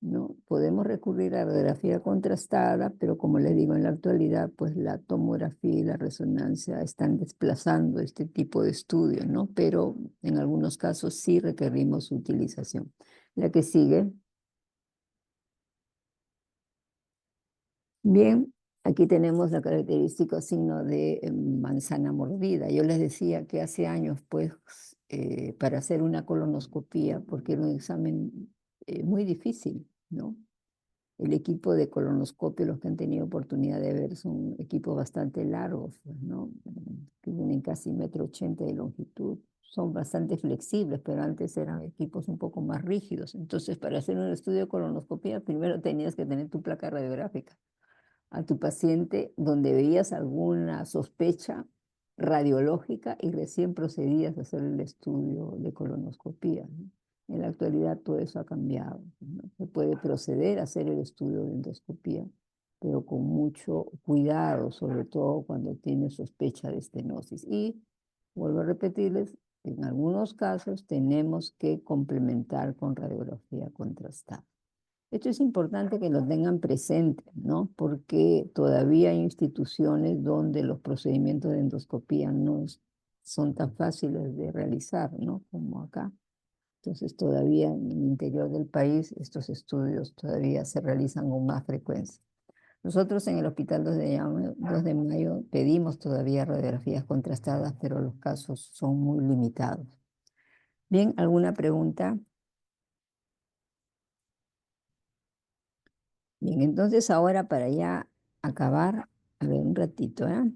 ¿No? Podemos recurrir a radiografía contrastada, pero como les digo, en la actualidad, pues la tomografía y la resonancia están desplazando este tipo de estudios, ¿no? Pero en algunos casos sí requerimos su utilización. La que sigue. Bien, aquí tenemos la característica signo de manzana mordida. Yo les decía que hace años, pues, para hacer una colonoscopía, porque era un examen muy difícil, ¿no? El equipo de colonoscopio, los que han tenido oportunidad de ver, son equipos bastante largos, pues, ¿no? Que tienen casi 1,80 m de longitud. Son bastante flexibles, pero antes eran equipos un poco más rígidos. Entonces, para hacer un estudio de colonoscopia, primero tenías que tener tu placa radiográfica a tu paciente donde veías alguna sospecha radiológica y recién procedías a hacer el estudio de colonoscopía, ¿no? En la actualidad todo eso ha cambiado, ¿no? Se puede proceder a hacer el estudio de endoscopía, pero con mucho cuidado, sobre todo cuando tiene sospecha de estenosis. Y vuelvo a repetirles, en algunos casos tenemos que complementar con radiografía contrastada. Esto es importante que lo tengan presente, ¿no? Porque todavía hay instituciones donde los procedimientos de endoscopía no son tan fáciles de realizar, ¿no? Como acá. Entonces todavía en el interior del país estos estudios todavía se realizan con más frecuencia. Nosotros en el Hospital 2 de Mayo pedimos todavía radiografías contrastadas, pero los casos son muy limitados. Bien, ¿alguna pregunta? Bien, entonces ahora para ya acabar, a ver un ratito, ¿eh?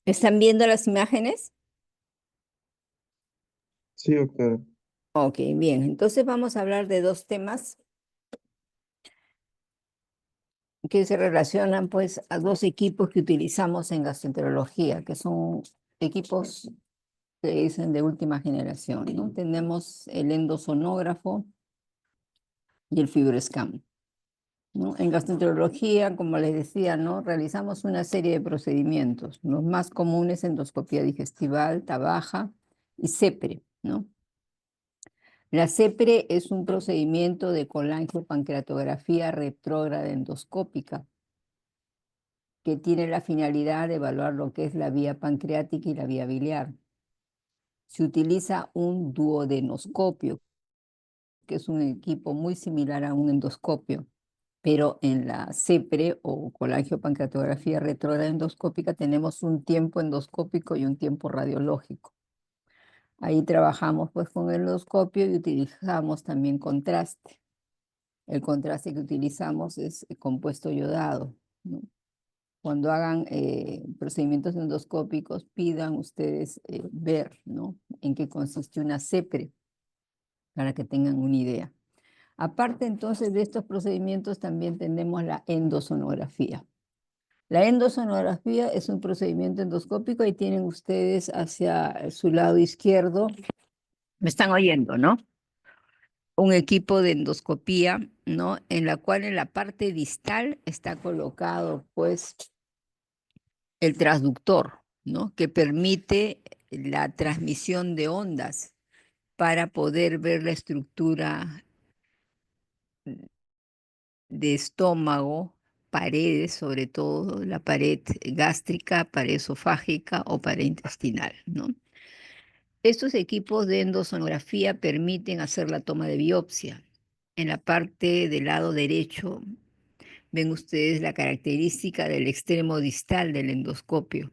¿Están viendo las imágenes? Sí, doctora. Ok, bien. Entonces vamos a hablar de dos temas que se relacionan pues a dos equipos que utilizamos en gastroenterología, que son equipos que dicen de última generación, ¿no? Tenemos el endosonógrafo y el FibroScan, ¿no? En gastroenterología, como les decía, ¿no? Realizamos una serie de procedimientos. Los más comunes, endoscopía digestiva alta, baja y CEPRE, ¿no? La CEPRE es un procedimiento de colangiopancreatografía retrógrada endoscópica que tiene la finalidad de evaluar lo que es la vía pancreática y la vía biliar. Se utiliza un duodenoscopio, que es un equipo muy similar a un endoscopio, pero en la CEPRE o colangiopancreatografía retrógrada endoscópica tenemos un tiempo endoscópico y un tiempo radiológico. Ahí trabajamos pues con el endoscopio y utilizamos también contraste. El contraste que utilizamos es compuesto yodado, ¿no? Cuando hagan procedimientos endoscópicos, pidan ustedes ver, ¿no? En qué consiste una CEPRE, para que tengan una idea. Aparte entonces de estos procedimientos, también tenemos la endosonografía. La endosonografía es un procedimiento endoscópico y tienen ustedes hacia su lado izquierdo, me están oyendo, ¿no? Un equipo de endoscopía, ¿no? En la cual en la parte distal está colocado, pues, el transductor, ¿no? Que permite la transmisión de ondas para poder ver la estructura de estómago, paredes, sobre todo la pared gástrica, pared esofágica o pared intestinal, ¿no? Estos equipos de endosonografía permiten hacer la toma de biopsia. En la parte del lado derecho ven ustedes la característica del extremo distal del endoscopio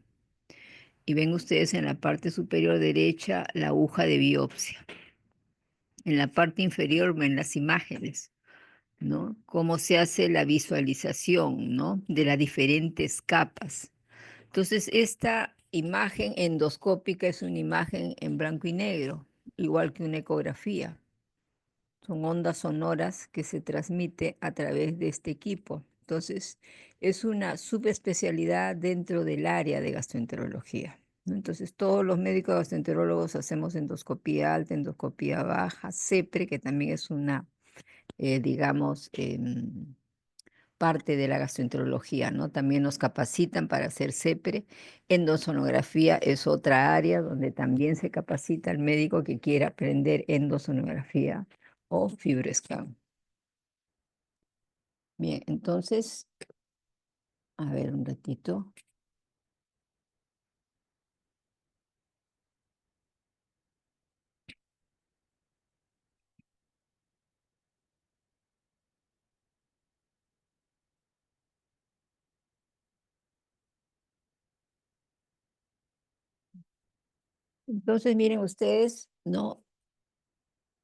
y ven ustedes en la parte superior derecha la aguja de biopsia. En la parte inferior ven las imágenes, ¿no? Cómo se hace la visualización, ¿no? De las diferentes capas. Entonces, esta imagen endoscópica es una imagen en blanco y negro, igual que una ecografía. Son ondas sonoras que se transmite a través de este equipo. Entonces, es una subespecialidad dentro del área de gastroenterología, ¿no? Entonces, todos los médicos gastroenterólogos hacemos endoscopía alta, endoscopía baja, CEPRE, que también es una, digamos, parte de la gastroenterología, ¿no? También nos capacitan para hacer CEPRE. Endosonografía es otra área donde también se capacita al médico que quiera aprender endosonografía o FibroScan. Bien, entonces, a ver un ratito. Entonces, miren ustedes, ¿no?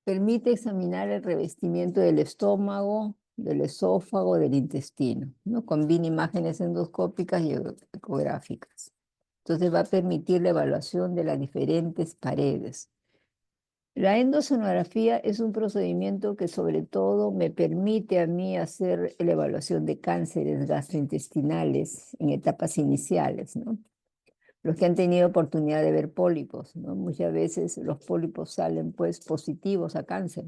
Permite examinar el revestimiento del estómago, del esófago, del intestino, ¿no? Combina imágenes endoscópicas y ecográficas. Entonces va a permitir la evaluación de las diferentes paredes. La endosonografía es un procedimiento que sobre todo me permite a mí hacer la evaluación de cánceres gastrointestinales en etapas iniciales, ¿no? Los que han tenido oportunidad de ver pólipos, ¿no? Muchas veces los pólipos salen pues positivos a cáncer.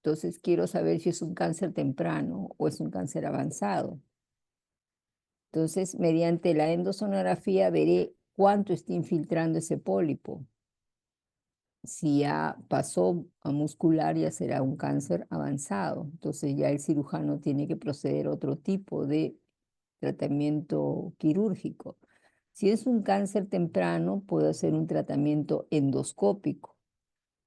Entonces quiero saber si es un cáncer temprano o es un cáncer avanzado. Entonces, mediante la endosonografía veré cuánto está infiltrando ese pólipo. Si ya pasó a muscular, ya será un cáncer avanzado. Entonces ya el cirujano tiene que proceder a otro tipo de tratamiento quirúrgico. Si es un cáncer temprano, puedo hacer un tratamiento endoscópico.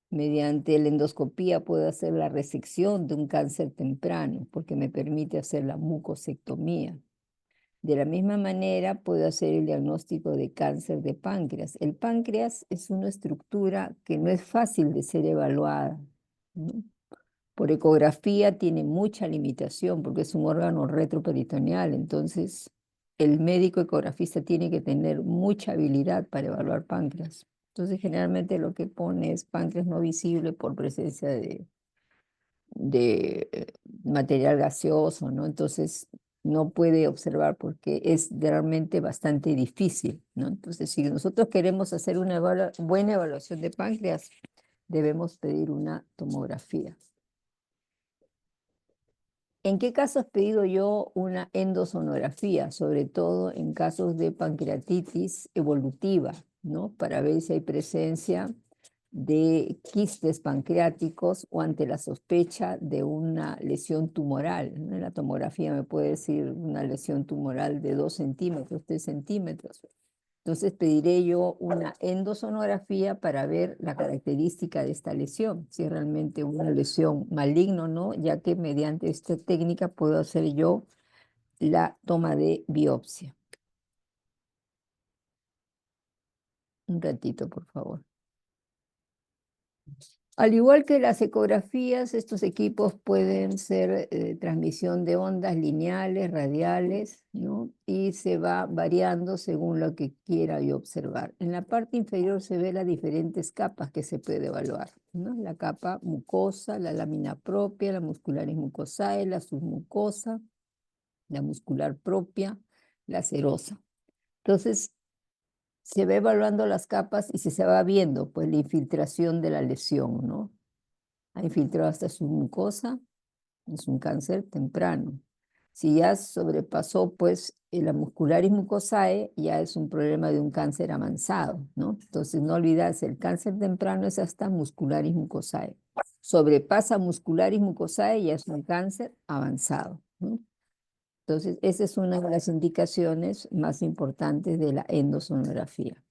Mediante la endoscopía puedo hacer la resección de un cáncer temprano porque me permite hacer la mucosectomía. De la misma manera, puedo hacer el diagnóstico de cáncer de páncreas. El páncreas es una estructura que no es fácil de ser evaluada, ¿no? Por ecografía tiene mucha limitación porque es un órgano retroperitoneal, entonces el médico ecografista tiene que tener mucha habilidad para evaluar páncreas. Entonces, generalmente lo que pone es páncreas no visible por presencia de material gaseoso, ¿no? Entonces, no puede observar porque es realmente bastante difícil, ¿no? Entonces, si nosotros queremos hacer una buena evaluación de páncreas, debemos pedir una tomografía. ¿En qué casos he pedido yo una endosonografía? Sobre todo en casos de pancreatitis evolutiva, ¿no? Para ver si hay presencia de quistes pancreáticos o ante la sospecha de una lesión tumoral, ¿no? En la tomografía me puede decir una lesión tumoral de 2 centímetros, 3 centímetros. Entonces pediré yo una endosonografía para ver la característica de esta lesión, si es realmente una lesión maligna o no, ya que mediante esta técnica puedo hacer yo la toma de biopsia. Un ratito, por favor. Al igual que las ecografías, estos equipos pueden ser transmisión de ondas lineales, radiales, ¿no? Y se va variando según lo que quiera yo observar. En la parte inferior se ve las diferentes capas que se puede evaluar, ¿no? La capa mucosa, la lámina propia, la muscularis mucosae, la submucosa, la muscular propia, la serosa. Entonces, se va evaluando las capas y se va viendo pues la infiltración de la lesión, ¿no? Ha infiltrado hasta su mucosa, es un cáncer temprano. Si ya sobrepasó pues la muscularis mucosae, ya es un problema de un cáncer avanzado, ¿no? Entonces no olvidarse, el cáncer temprano es hasta muscularis mucosae. Sobrepasa muscularis mucosae, ya es un cáncer avanzado, ¿no? Entonces esa es una de las indicaciones más importantes de la endosonografía.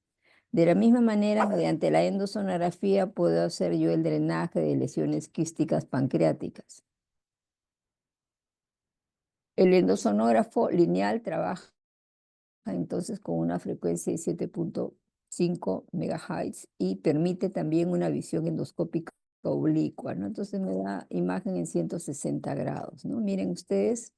De la misma manera, mediante la endosonografía puedo hacer yo el drenaje de lesiones quísticas pancreáticas. El endosonógrafo lineal trabaja entonces con una frecuencia de 7.5 MHz y permite también una visión endoscópica oblicua, ¿no? Entonces me da imagen en 160 grados, ¿no? Miren ustedes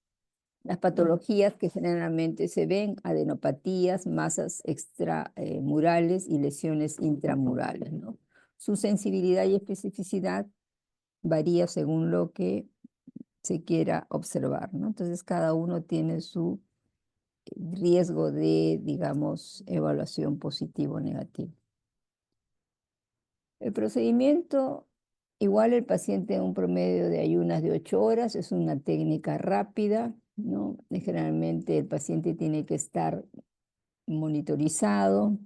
las patologías que generalmente se ven: adenopatías, masas extramurales y lesiones intramurales, ¿no? Su sensibilidad y especificidad varía según lo que se quiera observar, ¿no? Entonces cada uno tiene su riesgo de, digamos, evaluación positivo o negativo. El procedimiento, igual el paciente en un promedio de ayunas de 8 horas, es una técnica rápida, ¿no? Generalmente el paciente tiene que estar monitorizado.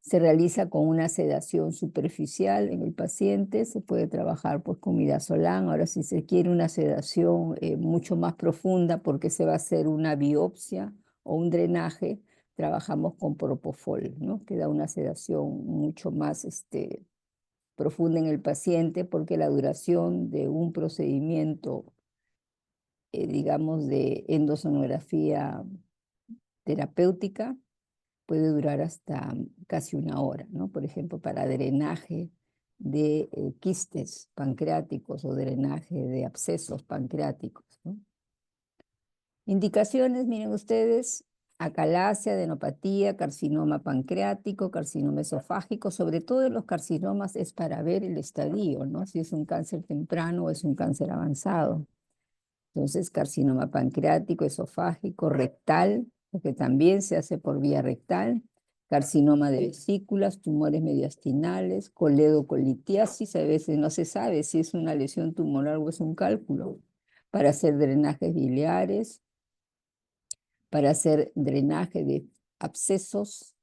Se realiza con una sedación superficial en el paciente, se puede trabajar pues, con midazolam. Ahora, si se quiere una sedación mucho más profunda porque se va a hacer una biopsia o un drenaje, trabajamos con propofol, ¿no? Que da una sedación mucho más profunda en el paciente, porque la duración de un procedimiento, digamos, de endosonografía terapéutica puede durar hasta casi 1 hora, ¿no? Por ejemplo, para drenaje de quistes pancreáticos o drenaje de abscesos pancreáticos, ¿no? Indicaciones, miren ustedes: acalasia, adenopatía, carcinoma pancreático, carcinoma esofágico. Sobre todo en los carcinomas es para ver el estadio, ¿no? Si es un cáncer temprano o es un cáncer avanzado. Entonces, carcinoma pancreático, esofágico, rectal, porque también se hace por vía rectal, carcinoma de vesículas, tumores mediastinales, coledocolitiasis. A veces no se sabe si es una lesión tumoral o es un cálculo, para hacer drenajes biliares, para hacer drenaje de abscesos,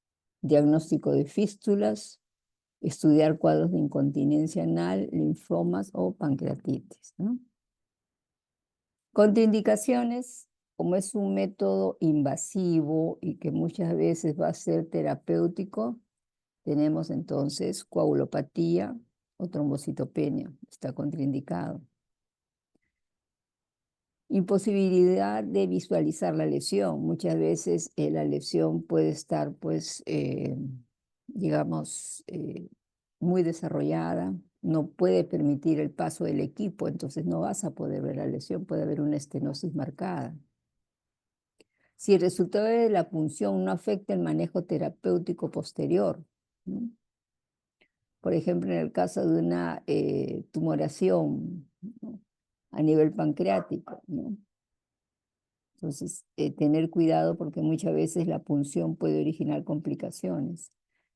diagnóstico de fístulas, estudiar cuadros de incontinencia anal, linfomas o pancreatitis, ¿no? Contraindicaciones: como es un método invasivo y que muchas veces va a ser terapéutico, tenemos entonces coagulopatía o trombocitopenia, está contraindicado. Imposibilidad de visualizar la lesión. Muchas veces la lesión puede estar, pues, digamos, muy desarrollada, no puede permitir el paso del equipo, entonces no vas a poder ver la lesión, puede haber una estenosis marcada. si el resultado de la punción no afecta el manejo terapéutico posterior, ¿no? Por ejemplo, en el caso de una tumoración, ¿no?, a nivel pancreático, ¿no? Entonces, tener cuidado porque muchas veces la punción puede originar complicaciones.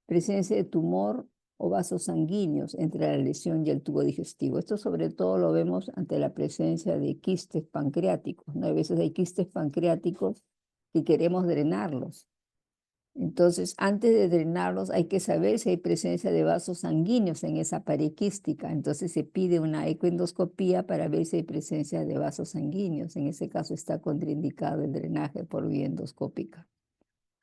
Presencia de tumor o vasos sanguíneos entre la lesión y el tubo digestivo. Esto sobre todo lo vemos ante la presencia de quistes pancreáticos, ¿no? A veces hay quistes pancreáticos y queremos drenarlos. Entonces, antes de drenarlos, hay que saber si hay presencia de vasos sanguíneos en esa pared quística. Entonces, se pide una ecoendoscopía para ver si hay presencia de vasos sanguíneos. En ese caso, está contraindicado el drenaje por vía endoscópica.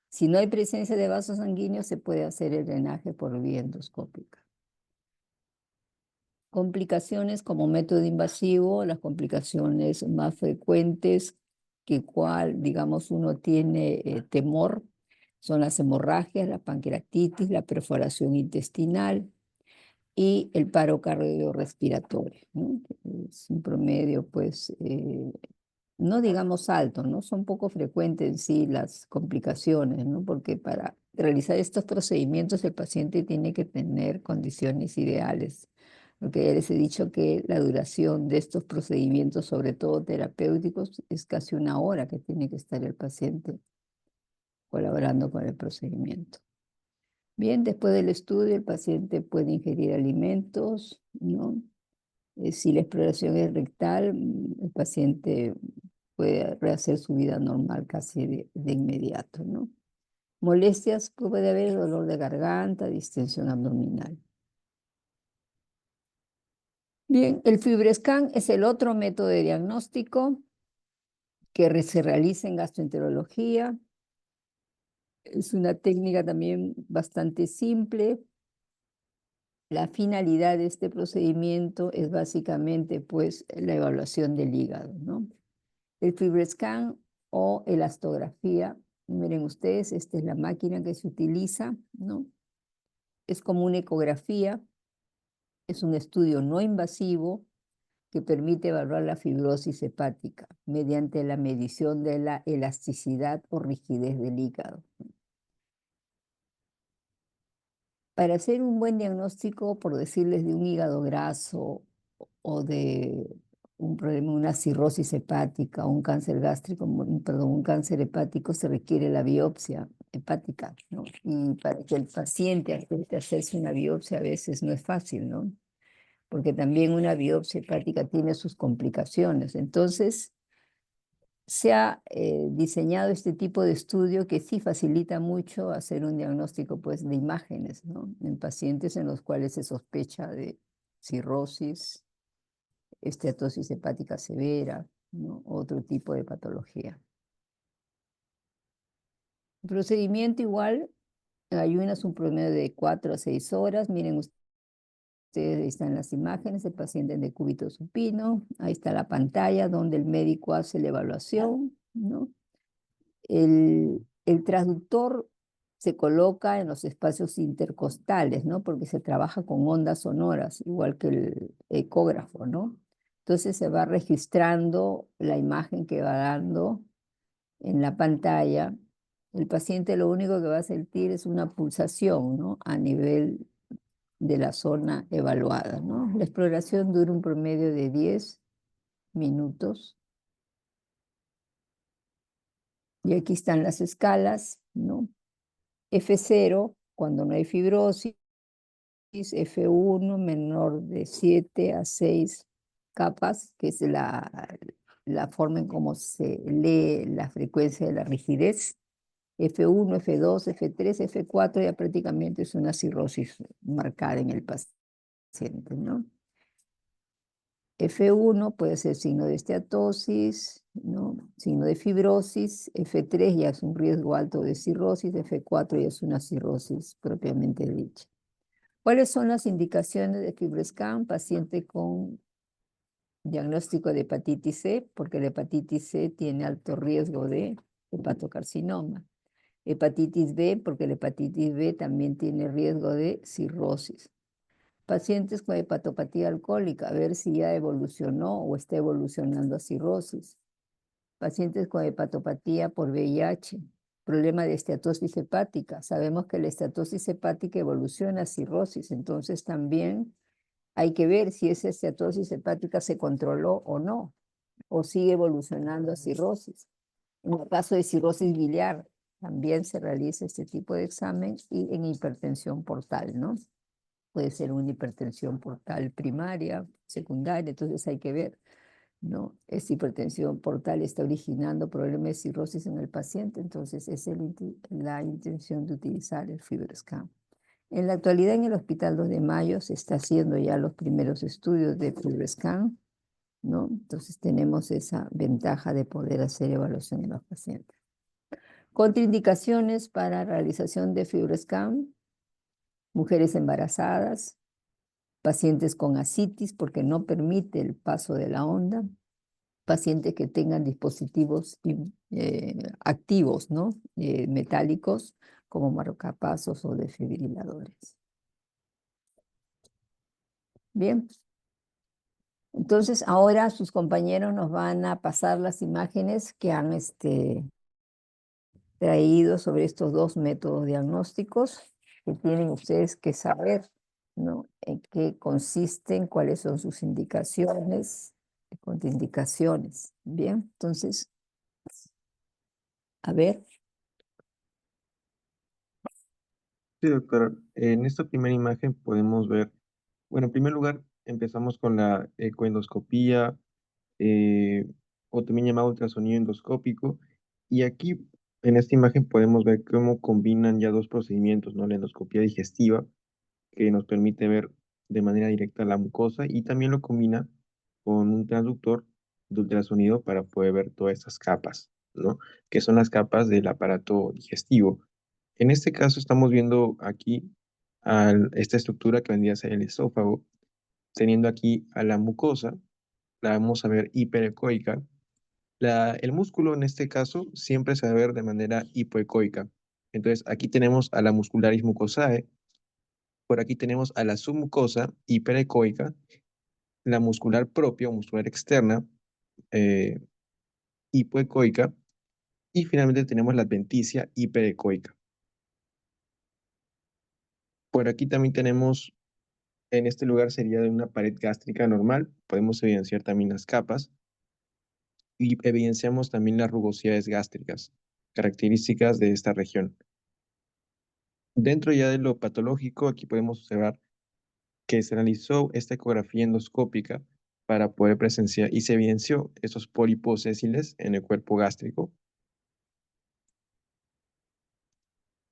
Si no hay presencia de vasos sanguíneos, se puede hacer el drenaje por vía endoscópica. Complicaciones como método invasivo, las complicaciones más frecuentes que digamos, uno tiene temor, son las hemorragias, la pancreatitis, la perforación intestinal y el paro cardiorrespiratorio, ¿no? Es un promedio, pues, no digamos alto, ¿no? Son poco frecuentes en sí las complicaciones, ¿no? Porque para realizar estos procedimientos el paciente tiene que tener condiciones ideales. Porque ya les he dicho que la duración de estos procedimientos, sobre todo terapéuticos, es casi una hora que tiene que estar el paciente colaborando con el procedimiento. Bien, después del estudio el paciente puede ingerir alimentos, ¿no? Si la exploración es rectal, el paciente puede rehacer su vida normal casi de inmediato, ¿no? Molestias, puede haber dolor de garganta, distensión abdominal. Bien, el FibroScan es el otro método de diagnóstico que se realiza en gastroenterología. Es una técnica también bastante simple. La finalidad de este procedimiento es básicamente, pues, la evaluación del hígado, ¿no? El FibroScan o elastografía, miren ustedes, esta es la máquina que se utiliza, ¿no? Es como una ecografía, es un estudio no invasivo que permite evaluar la fibrosis hepática mediante la medición de la elasticidad o rigidez del hígado. Para hacer un buen diagnóstico, por decirles, de un hígado graso o de un problema, una cirrosis hepática, un cáncer gástrico, perdón, un cáncer hepático, se requiere la biopsia hepática, ¿no? Y para que el paciente acepte hacerse una biopsia a veces no es fácil, ¿no? Porque también una biopsia hepática tiene sus complicaciones. Entonces, se ha diseñado este tipo de estudio que sí facilita mucho hacer un diagnóstico, pues, de imágenes, ¿no? En pacientes en los cuales se sospecha de cirrosis, esteatosis hepática severa, ¿no? Otro tipo de patología. El procedimiento igual, ayunas un promedio de 4 a 6 horas. Miren ustedes, ahí están las imágenes, el paciente en decúbito supino, ahí está la pantalla donde el médico hace la evaluación, ¿no? El transductor se coloca en los espacios intercostales, ¿no? Porque se trabaja con ondas sonoras, igual que el ecógrafo, ¿no? Entonces se va registrando la imagen que va dando en la pantalla. El paciente lo único que va a sentir es una pulsación, ¿no? A nivel de la zona evaluada, ¿no? La exploración dura un promedio de 10 minutos. Y aquí están las escalas, ¿no? F0, cuando no hay fibrosis, F1, menor de 7 a 6 capas, que es la forma en cómo se lee la frecuencia de la rigidez. F1, F2, F3, F4 ya prácticamente es una cirrosis marcada en el paciente, ¿no? F1 puede ser signo de esteatosis, ¿no? Signo de fibrosis. F3 ya es un riesgo alto de cirrosis. F4 ya es una cirrosis propiamente dicha. ¿Cuáles son las indicaciones de FibroScan? Paciente con diagnóstico de hepatitis C, porque la hepatitis C tiene alto riesgo de hepatocarcinoma. Hepatitis B, porque la hepatitis B también tiene riesgo de cirrosis. Pacientes con hepatopatía alcohólica, a ver si ya evolucionó o está evolucionando a cirrosis. pacientes con hepatopatía por VIH, problema de esteatosis hepática. Sabemos que la esteatosis hepática evoluciona a cirrosis, entonces también hay que ver si esa esteatosis hepática se controló o no, o sigue evolucionando a cirrosis. En el caso de cirrosis biliar, también se realiza este tipo de examen, y en hipertensión portal, ¿no? Puede ser una hipertensión portal primaria, secundaria, entonces hay que ver, ¿no? Esta hipertensión portal está originando problemas de cirrosis en el paciente, entonces es la intención de utilizar el FibroScan. En la actualidad, en el Hospital 2 de Mayo se está haciendo ya los primeros estudios de FibroScan, ¿no? Entonces tenemos esa ventaja de poder hacer evaluación en los pacientes. Contraindicaciones para realización de FibroScan: mujeres embarazadas, pacientes con ascitis porque no permite el paso de la onda, pacientes que tengan dispositivos activos, ¿no? Metálicos, como marcapasos o desfibriladores. Bien, entonces ahora sus compañeros nos van a pasar las imágenes que han traído sobre estos dos métodos diagnósticos que tienen ustedes que saber, ¿no? En qué consisten, cuáles son sus indicaciones, contraindicaciones. Bien, entonces, a ver. Sí, doctora. En esta primera imagen podemos ver, bueno, en primer lugar, empezamos con la ecoendoscopía, eh, o también llamado ultrasonido endoscópico. Y aquí, en esta imagen, podemos ver cómo combinan ya dos procedimientos, ¿no? La endoscopía digestiva, que nos permite ver de manera directa la mucosa, y también lo combina con un transductor de ultrasonido para poder ver todas estas capas, ¿no? Que son las capas del aparato digestivo. En este caso estamos viendo aquí esta estructura que vendría a ser el esófago, teniendo aquí a la mucosa, la vamos a ver hiperecoica. El músculo en este caso siempre se va a ver de manera hipoecoica. Entonces aquí tenemos a la muscularis mucosae, por aquí tenemos a la submucosa hiperecoica, la muscular propia o muscular externa eh, hipoecoica, y finalmente tenemos la adventicia hiperecoica. Por aquí también tenemos, en este lugar sería de una pared gástrica normal, podemos evidenciar también las capas y evidenciamos también las rugosidades gástricas, características de esta región. Dentro ya de lo patológico, aquí podemos observar que se realizó esta ecografía endoscópica para poder presenciar y se evidenció estos pólipos sésiles en el cuerpo gástrico.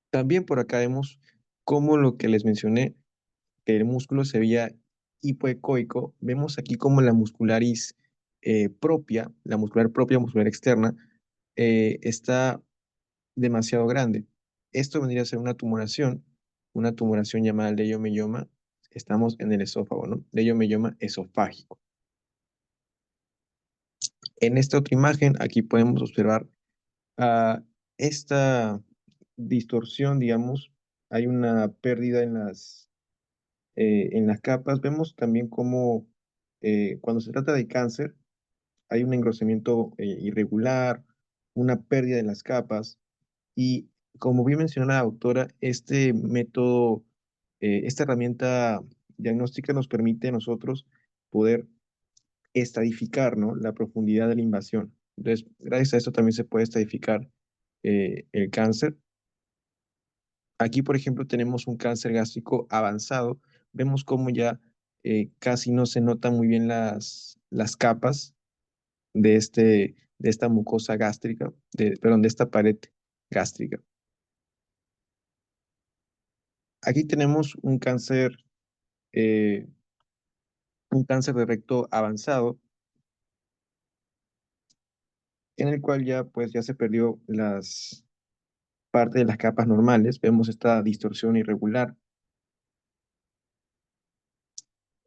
También por acá vemos cómo lo que les mencioné, que el músculo se veía hipoecoico, vemos aquí como la muscularis propia, la muscular propia, muscular externa, está demasiado grande. Esto vendría a ser una tumoración llamada leiomeyoma. Estamos en el esófago, ¿no? Leiomeyoma esofágico. En esta otra imagen, aquí podemos observar esta distorsión, digamos, hay una pérdida en las capas. Vemos también cómo cuando se trata de cáncer, hay un engrosamiento irregular, una pérdida de las capas. Y como bien mencionó la doctora, este método, esta herramienta diagnóstica nos permite a nosotros poder estadificar, ¿no? La profundidad de la invasión. Entonces, gracias a esto también se puede estadificar el cáncer. Aquí, por ejemplo, tenemos un cáncer gástrico avanzado. Vemos cómo ya casi no se notan muy bien las capas de esta mucosa gástrica, perdón, de esta pared gástrica. Aquí tenemos eh, un cáncer de recto avanzado, en el cual ya, pues, ya se perdió las partes de las capas normales. Vemos esta distorsión irregular.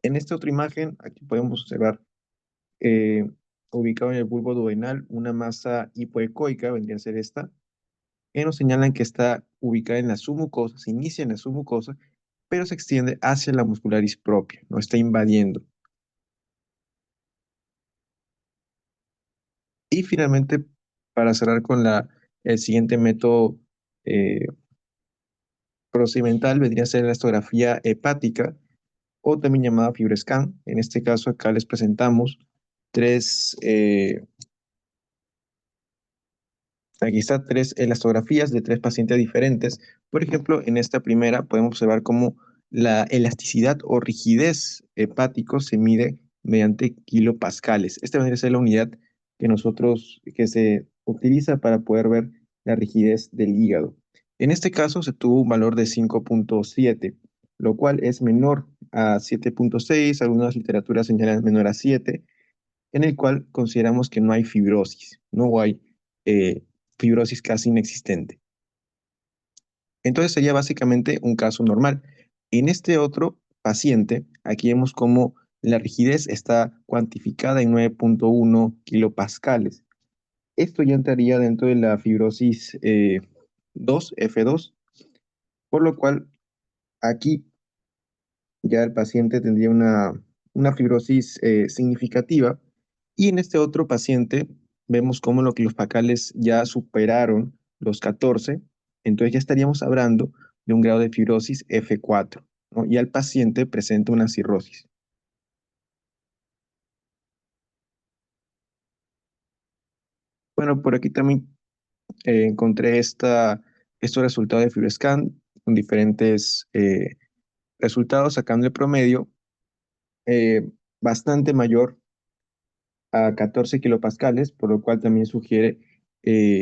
En esta otra imagen, aquí podemos observar eh, ubicado en el bulbo duodenal una masa hipoecoica, vendría a ser esta, que nos señalan que está ubicada en la submucosa, se inicia en la submucosa, pero se extiende hacia la muscularis propia, no está invadiendo. Y finalmente, para cerrar con el siguiente método eh, procedimental, vendría a ser la elastografía hepática o también llamada FibroScan. En este caso, acá les presentamos tres, aquí está tres elastografías de tres pacientes diferentes. Por ejemplo, en esta primera podemos observar cómo la elasticidad o rigidez hepático se mide mediante kilopascales. Esta vendría a ser la unidad que se utiliza para poder ver la rigidez del hígado. En este caso se tuvo un valor de 5.7, lo cual es menor a 7.6, algunas literaturas señalan menor a 7, en el cual consideramos que no hay fibrosis, no hay fibrosis casi inexistente. Entonces sería básicamente un caso normal. En este otro paciente, aquí vemos cómo la rigidez está cuantificada en 9.1 kilopascales. Esto ya entraría dentro de la fibrosis 2, F2, por lo cual aquí ya el paciente tendría una fibrosis significativa. Y en este otro paciente vemos cómo los kilopascales ya superaron los 14, entonces ya estaríamos hablando de un grado de fibrosis F4, ¿no? Y el paciente presenta una cirrosis. Bueno, por aquí también encontré estos resultados de FibroScan con diferentes resultados, sacando el promedio eh, bastante mayor a 14 kilopascales, por lo cual también sugiere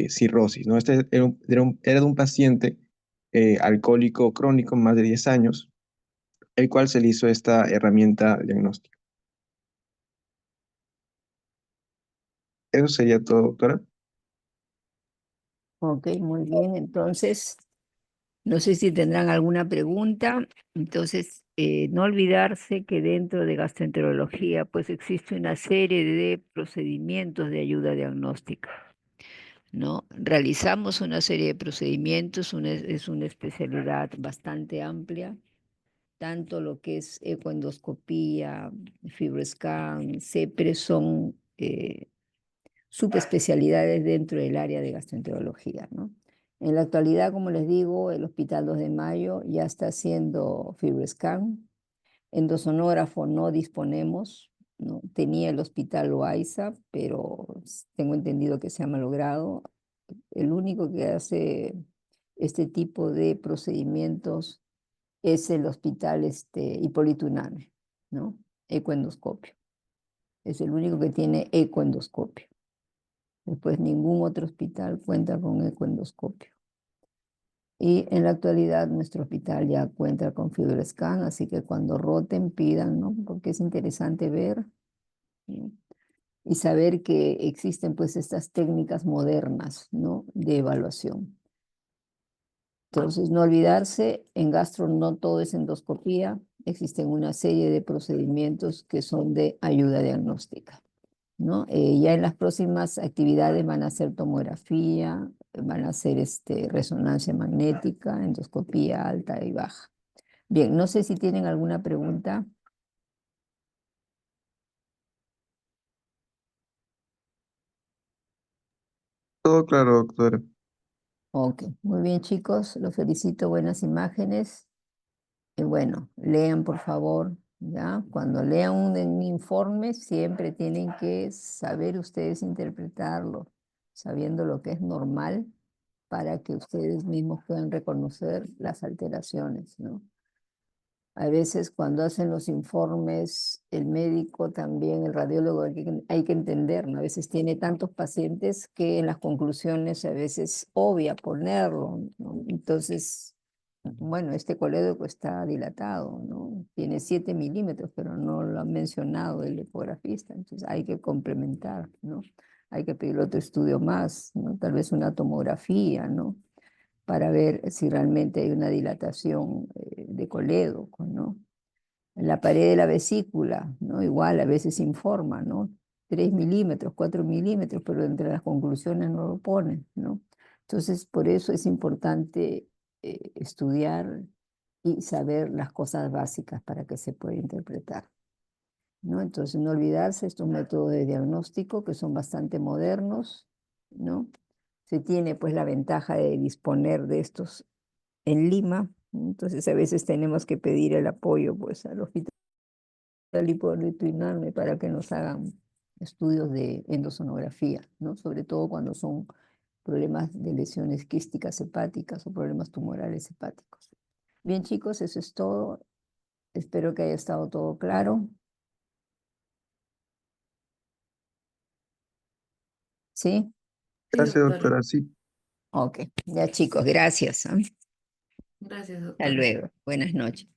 cirrosis, ¿no? Este era de un paciente alcohólico crónico, más de 10 años, el cual se le hizo esta herramienta diagnóstica. Eso sería todo, doctora. Ok, muy bien. Entonces, no sé si tendrán alguna pregunta. Entonces, no olvidarse que dentro de gastroenterología, pues existe una serie de procedimientos de ayuda diagnóstica, ¿no? Realizamos una serie de procedimientos, es una especialidad bastante amplia, tanto lo que es ecoendoscopía, FibroScan, CEPRE son subespecialidades dentro del área de gastroenterología, ¿no? En la actualidad, como les digo, el Hospital 2 de Mayo ya está haciendo FibroScan. Endosonógrafo no disponemos, ¿no? Tenía el Hospital Loaiza, pero tengo entendido que se ha malogrado. El único que hace este tipo de procedimientos es el Hospital Hipólito Unanue, ¿no? Ecoendoscopio. Es el único que tiene ecoendoscopio. Después ningún otro hospital cuenta con ecoendoscopio. Y en la actualidad nuestro hospital ya cuenta con FibroScan, así que cuando roten pidan, ¿no? Porque es interesante ver, ¿no? Y saber que existen pues estas técnicas modernas, ¿no? De evaluación. Entonces, no olvidarse, en gastro no todo es endoscopía, existen una serie de procedimientos que son de ayuda diagnóstica, ¿no? Ya en las próximas actividades van a hacer tomografía, van a hacer resonancia magnética, endoscopía alta y baja. Bien, no sé si tienen alguna pregunta. Todo claro, doctora. Ok, muy bien chicos, los felicito, buenas imágenes. Y bueno, lean por favor, ¿ya? Cuando lean un informe siempre tienen que saber ustedes interpretarlo, sabiendo lo que es normal para que ustedes mismos puedan reconocer las alteraciones, ¿no? A veces cuando hacen los informes, el médico también, el radiólogo, hay que entender, ¿no? A veces tiene tantos pacientes que en las conclusiones a veces obvia ponerlo, ¿no? Entonces, bueno, este colédoco está dilatado, ¿no? Tiene 7 milímetros, pero no lo ha mencionado el ecografista, entonces hay que complementar, ¿no? Hay que pedir otro estudio más, ¿no? Tal vez una tomografía, ¿no? Para ver si realmente hay una dilatación de colédoco, ¿no? En la pared de la vesícula, ¿no? Igual a veces informa, ¿no? 3 milímetros, 4 milímetros, pero entre las conclusiones no lo ponen, ¿no? Entonces, por eso es importante estudiar y saber las cosas básicas para que se pueda interpretar. ¿no? Entonces, no olvidarse estos métodos de diagnóstico que son bastante modernos, ¿no? Se tiene pues la ventaja de disponer de estos en Lima, ¿no? Entonces a veces tenemos que pedir el apoyo pues al Hospital Hipólito Unanue para que nos hagan estudios de endosonografía, ¿no? Sobre todo cuando son problemas de lesiones quísticas hepáticas o problemas tumorales hepáticos. Bien, chicos, eso es todo. Espero que haya estado todo claro. ¿Sí? Sí, Gracias, doctora. doctora. Sí. Ok. Ya, chicos, gracias. ¿Ah? Gracias, Hasta doctora. luego. Buenas noches.